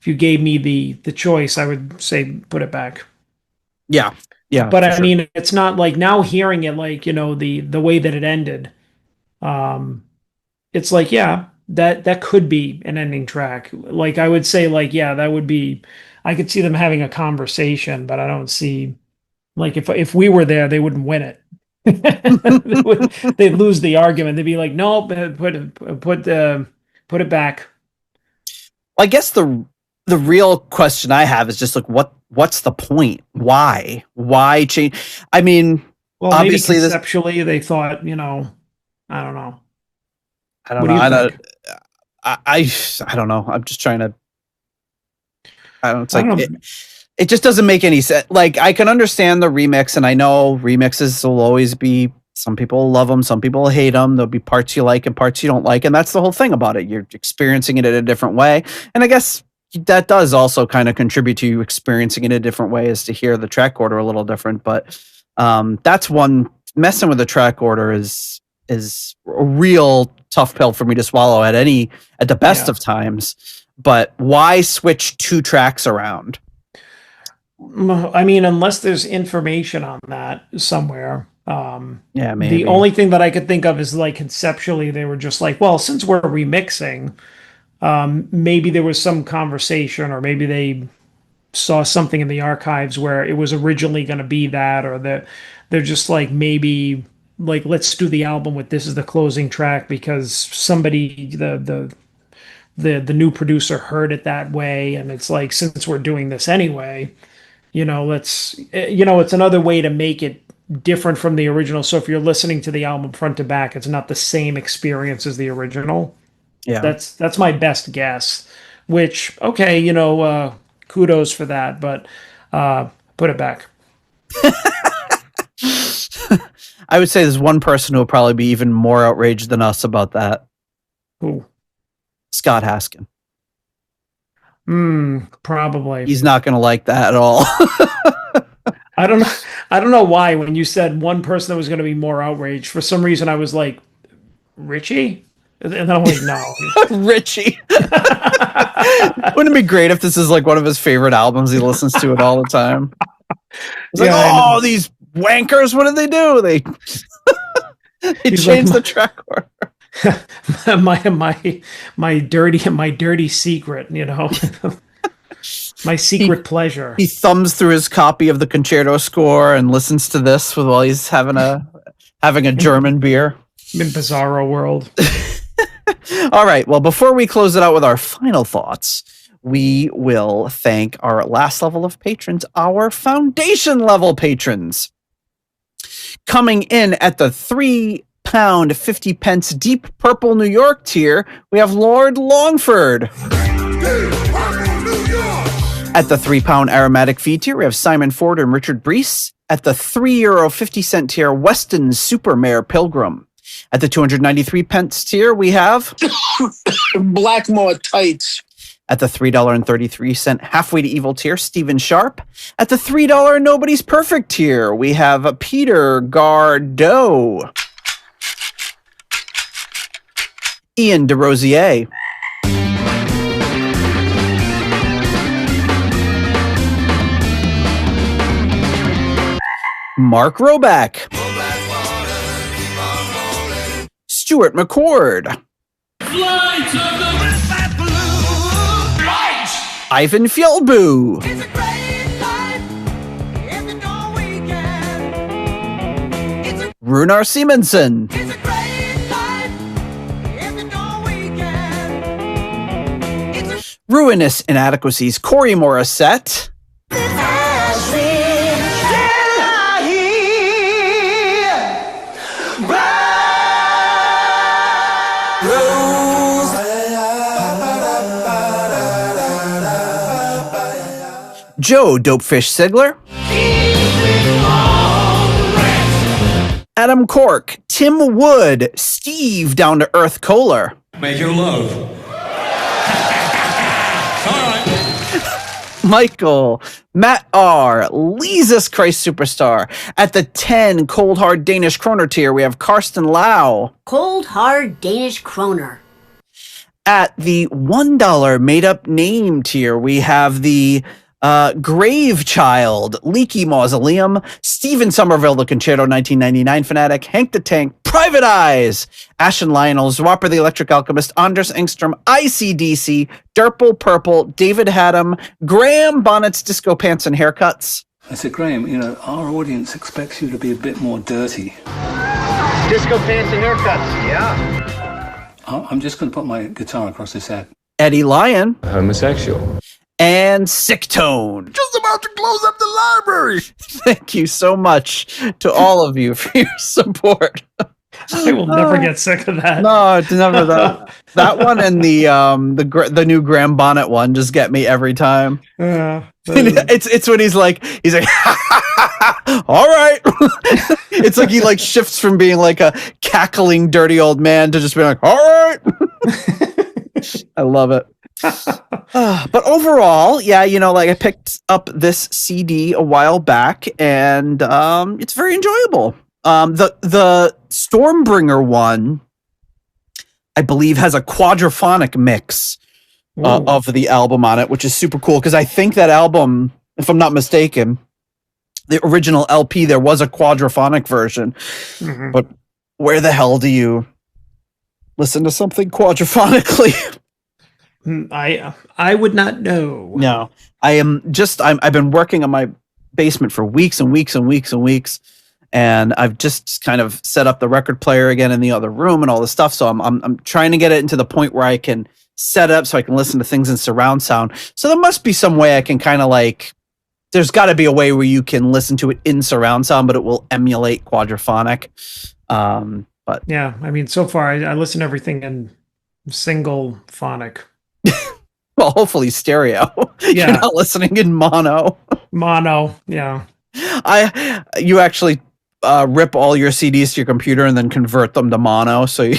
[SPEAKER 3] if you gave me the choice, I would say put it back.
[SPEAKER 2] Yeah.
[SPEAKER 3] But I mean, it's not like now hearing it, like, you know, the way that it ended. It's like, yeah, that could be an ending track. Like, I would say, like, yeah, that would be. I could see them having a conversation, but I don't see, like, if we were there, they wouldn't win it. They'd lose the argument. They'd be like, no, put it back.
[SPEAKER 2] I guess the real question I have is just like, what's the point? Why change? I mean,
[SPEAKER 3] Well,
[SPEAKER 2] obviously
[SPEAKER 3] maybe conceptually they thought, you know, I don't know.
[SPEAKER 2] I don't
[SPEAKER 3] What
[SPEAKER 2] know.
[SPEAKER 3] do you think?
[SPEAKER 2] I don't know. I'm just trying to. I don't. It's
[SPEAKER 3] I
[SPEAKER 2] like
[SPEAKER 3] don't know.
[SPEAKER 2] it just doesn't make any sense. Like, I can understand the remix, and I know remixes will always be Some people love them, some people hate them. There'll be parts you like and parts you don't like, and that's the whole thing about it. You're experiencing it in a different way, and I guess that does also kind of contribute to you experiencing it in a different way, is to hear the track order a little different. But that's one, messing with the track order is a real tough pill for me to swallow at the best of times. But why switch 2 tracks around?
[SPEAKER 3] I mean, unless there's information on that somewhere.
[SPEAKER 2] Maybe.
[SPEAKER 3] The only thing that I could think of is like conceptually they were just like, well, since we're remixing, maybe there was some conversation, or maybe they saw something in the archives where it was originally going to be that, or they're just like, maybe like, let's do the album with this as the closing track because somebody, the new producer heard it that way, and it's like, since we're doing this anyway, it's another way to make it different from the original. So if you're listening to the album front to back, it's not the same experience as the original.
[SPEAKER 2] Yeah,
[SPEAKER 3] that's my best guess. Which, okay, kudos for that, but put it back.
[SPEAKER 2] I would say there's one person who will probably be even more outraged than us about that.
[SPEAKER 3] Who?
[SPEAKER 2] Scott Haskin.
[SPEAKER 3] Probably.
[SPEAKER 2] He's not going to like that at all.
[SPEAKER 3] I don't know why when you said one person that was going to be more outraged, for some reason I was like, Richie? And then I'm like, no.
[SPEAKER 2] Richie. Wouldn't it be great if this is like one of his favorite albums? He listens to it all the time. It's like, oh, these wankers, what did they do? They changed the track order.
[SPEAKER 3] my dirty secret, my secret pleasure.
[SPEAKER 2] He thumbs through his copy of the concerto score and listens to this while he's having a German beer
[SPEAKER 3] in Bizarro World.
[SPEAKER 2] All right. Well, before we close it out with our final thoughts, we will thank our last level of patrons, our foundation level patrons. Coming in at the £3.50 Deep Purple New York tier, we have Lord Longford. At the £3 Aromatic Fee tier, we have Simon Ford and Richard Brees. At the €3.50 tier, Weston Supermare Pilgrim. At the 293 tier, we have
[SPEAKER 9] Blackmore Tights.
[SPEAKER 2] At the $3.33 Halfway to Evil tier, Stephen Sharp. At the $3 Nobody's Perfect tier, we have Peter Gardeau. Ian DeRosier. Mark Roback. Stuart McCord. Ivan Fjellbu. Runar Simonsen. Ruinous Inadequacies, Corey Morissette. Joe Dopefish Sigler. Adam Cork, Tim Wood, Steve Down to Earth Kohler.
[SPEAKER 11] Make your love.
[SPEAKER 2] Michael, Matt R, Jesus Christ Superstar. At the 10 Cold Hard Danish Kroner tier, we have Karsten Lau.
[SPEAKER 12] Cold Hard Danish Kroner.
[SPEAKER 2] At the $1 Made Up Name tier, we have the Grave Child, Leaky Mausoleum, Stephen Somerville, the Concerto 1999 Fanatic, Hank the Tank, Private Eyes, Ashen Lionel, Zwapper the Electric Alchemist, Anders Engstrom, ICDC, Durple Purple, David Haddam, Graham Bonnet's Disco Pants and Haircuts.
[SPEAKER 13] I said, Graham, our audience expects you to be a bit more dirty.
[SPEAKER 7] Disco Pants and Haircuts, yeah.
[SPEAKER 13] I'm just going to put my guitar across his head.
[SPEAKER 2] Eddie Lyon.
[SPEAKER 14] Homosexual.
[SPEAKER 2] And Sick Tone.
[SPEAKER 11] Just about to close up the library.
[SPEAKER 2] Thank you so much to all of you for your support.
[SPEAKER 3] I will never get sick of that.
[SPEAKER 2] No, it's never that. That one and the new Graham Bonnet one just get me every time. It's when he's like All right. It's like he like shifts from being like a cackling dirty old man to just being like, all right. I love it. But overall, yeah, like I picked up this CD a while back, and it's very enjoyable. The Stormbringer one, I believe, has a quadraphonic mix of the album on it, which is super cool because I think that album, if I'm not mistaken, the original LP, there was a quadraphonic version. Mm-hmm. But where the hell do you listen to something quadraphonically?
[SPEAKER 3] I would not know.
[SPEAKER 2] No, I've been working on my basement for weeks and weeks and weeks and weeks, and I've just kind of set up the record player again in the other room and all this stuff. So I'm trying to get it into the point where I can set up so I can listen to things in surround sound. So there must be some way I can kind of like. There's got to be a way where you can listen to it in surround sound, but it will emulate quadraphonic. But
[SPEAKER 3] yeah, I mean, so far I listen to everything in single phonic.
[SPEAKER 2] Well, hopefully stereo.
[SPEAKER 3] Yeah.
[SPEAKER 2] You're not listening in mono.
[SPEAKER 3] Mono, yeah.
[SPEAKER 2] You actually rip all your CDs to your computer and then convert them to mono. So you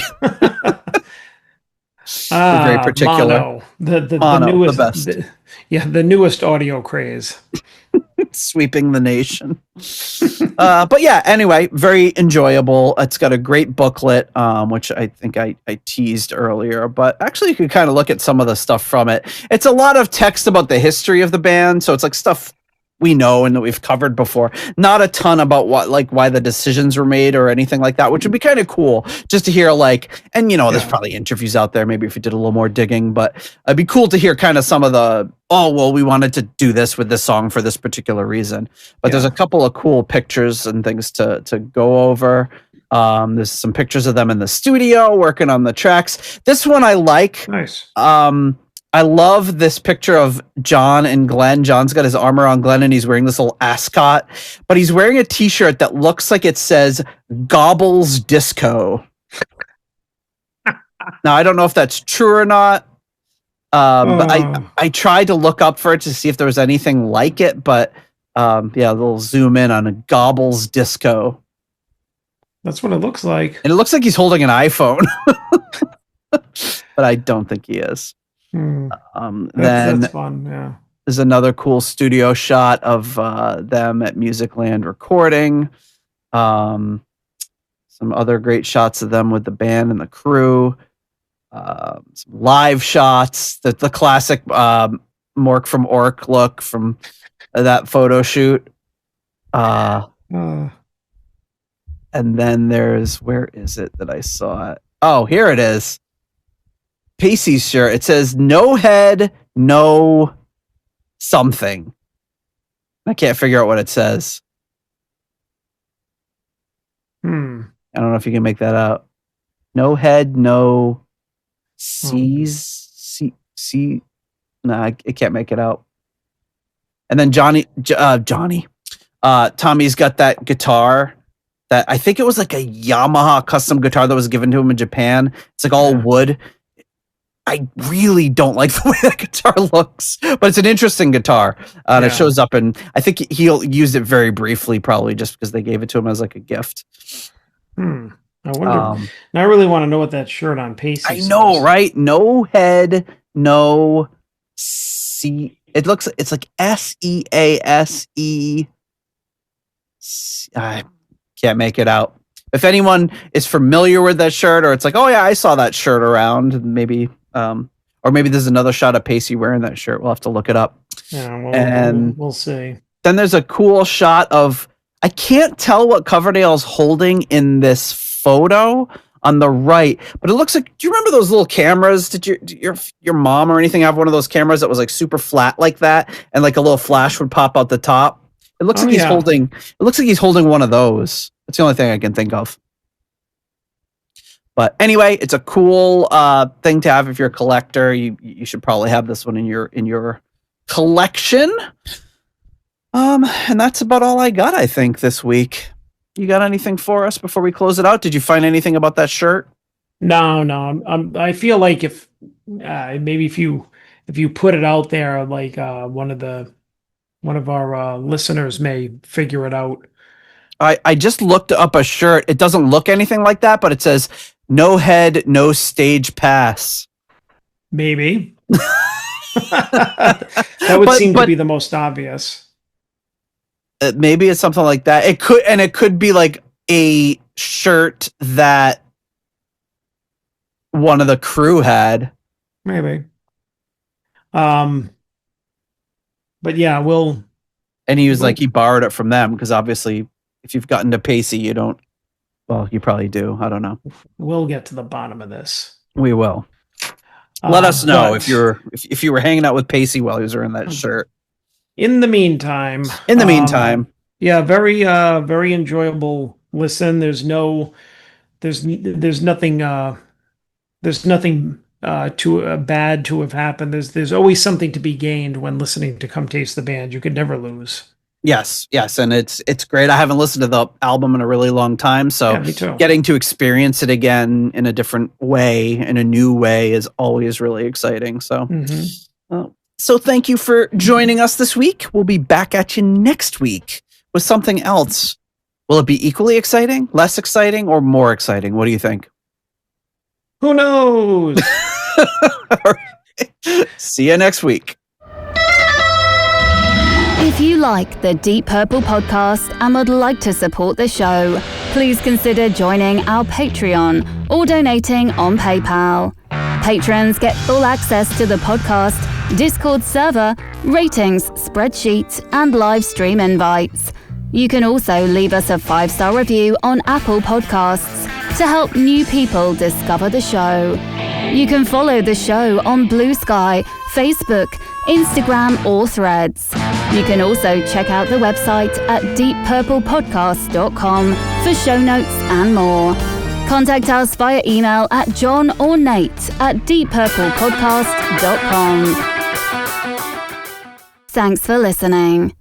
[SPEAKER 2] very particular.
[SPEAKER 3] Mono. The
[SPEAKER 2] mono,
[SPEAKER 3] newest,
[SPEAKER 2] the best.
[SPEAKER 3] The newest audio craze.
[SPEAKER 2] Sweeping the nation. But yeah, anyway, very enjoyable. It's got a great booklet, which I think I teased earlier, but actually you could kind of look at some of the stuff from it. It's a lot of text about the history of the band, so it's like stuff we know and that we've covered before. Not a ton about why the decisions were made or anything like that, which would be kind of cool just to hear there's probably interviews out there, maybe if we did a little more digging, but it'd be cool to hear kind of some of we wanted to do this with this song for this particular reason. But there's a couple of cool pictures and things to go over. There's some pictures of them in the studio working on the tracks. This one I like.
[SPEAKER 3] Nice.
[SPEAKER 2] I love this picture of John and Glenn. John's got his armor on Glenn, and he's wearing this little ascot, but he's wearing a t-shirt that looks like it says Gobbles Disco. Now, I don't know if that's true or not, but I tried to look up for it to see if there was anything like it, but a little zoom in on a Gobbles Disco.
[SPEAKER 3] That's what it looks like.
[SPEAKER 2] And it looks like he's holding an iPhone, but I don't think he is.
[SPEAKER 3] That's fun. Yeah,
[SPEAKER 2] there's another cool studio shot of them at Musicland recording. Some other great shots of them with the band and the crew. Some live shots. The classic Mork from Ork look from that photo shoot. And then where is it that I saw it? Oh, here it is. Pacey's shirt. It says no head, no something. I can't figure out what it says. I don't know if you can make that out. No head, no C's. No, I can't make it out. And then Tommy's got that guitar that I think it was like a Yamaha custom guitar that was given to him in Japan. It's like all wood. I really don't like the way that guitar looks, but it's an interesting guitar. And it shows up, and I think he'll use it very briefly, probably just because they gave it to him as like a gift.
[SPEAKER 3] I wonder. I really want to know what that shirt on Pacey.
[SPEAKER 2] I know, right? No head, no C. It's like SEASE. I can't make it out. If anyone is familiar with that shirt, or it's like, oh yeah, I saw that shirt around, maybe. Or maybe there's another shot of Pacey wearing that shirt. We'll have to look it up.
[SPEAKER 3] Yeah, we'll see.
[SPEAKER 2] Then there's a cool shot of, I can't tell what Coverdale's holding in this photo on the right, but it looks like, do you remember those little cameras? Did your mom or anything have one of those cameras that was like super flat like that, and like a little flash would pop out the top? It looks like he's holding one of those. That's the only thing I can think of. But anyway, it's a cool thing to have if you're a collector. You should probably have this one in your collection. And that's about all I got, I think, this week. You got anything for us before we close it out? Did you find anything about that shirt?
[SPEAKER 3] No. I feel like if you put it out there, like one of the one of our listeners may figure it out.
[SPEAKER 2] I just looked up a shirt. It doesn't look anything like that, but it says "No head, no stage pass."
[SPEAKER 3] Maybe. That would seem to be the most obvious.
[SPEAKER 2] Maybe it's something like that. It could be like a shirt that one of the crew had.
[SPEAKER 3] Maybe. But yeah, we'll.
[SPEAKER 2] And he was like, he borrowed it from them because obviously, if you've gotten to Pacey, you don't. Well, you probably do. I don't know.
[SPEAKER 3] We'll get to the bottom of this.
[SPEAKER 2] We will. Let us know if you were hanging out with Pacey while he was wearing that shirt.
[SPEAKER 3] In the meantime. Yeah, very very enjoyable listen. There's nothing too bad to have happened. There's always something to be gained when listening to Come Taste the Band. You could never lose.
[SPEAKER 2] Yes, and it's great. I haven't listened to the album in a really long time, so
[SPEAKER 3] me too.
[SPEAKER 2] Getting to experience it again in a different way, in a new way, is always really exciting. So, so thank you for joining us this week. We'll be back at you next week with something else. Will it be equally exciting, less exciting, or more exciting? What do you think?
[SPEAKER 3] Who knows?
[SPEAKER 2] See you next week.
[SPEAKER 1] If you like the Deep Purple podcast and would like to support the show, please consider joining our Patreon or donating on PayPal. Patrons get full access to the podcast, Discord server, ratings, spreadsheets, and live stream invites. You can also leave us a 5-star review on Apple Podcasts to help new people discover the show. You can follow the show on Blue Sky, Facebook, Instagram, or Threads. You can also check out the website at deeppurplepodcast.com for show notes and more. Contact us via email at John or Nate at deeppurplepodcast.com. Thanks for listening.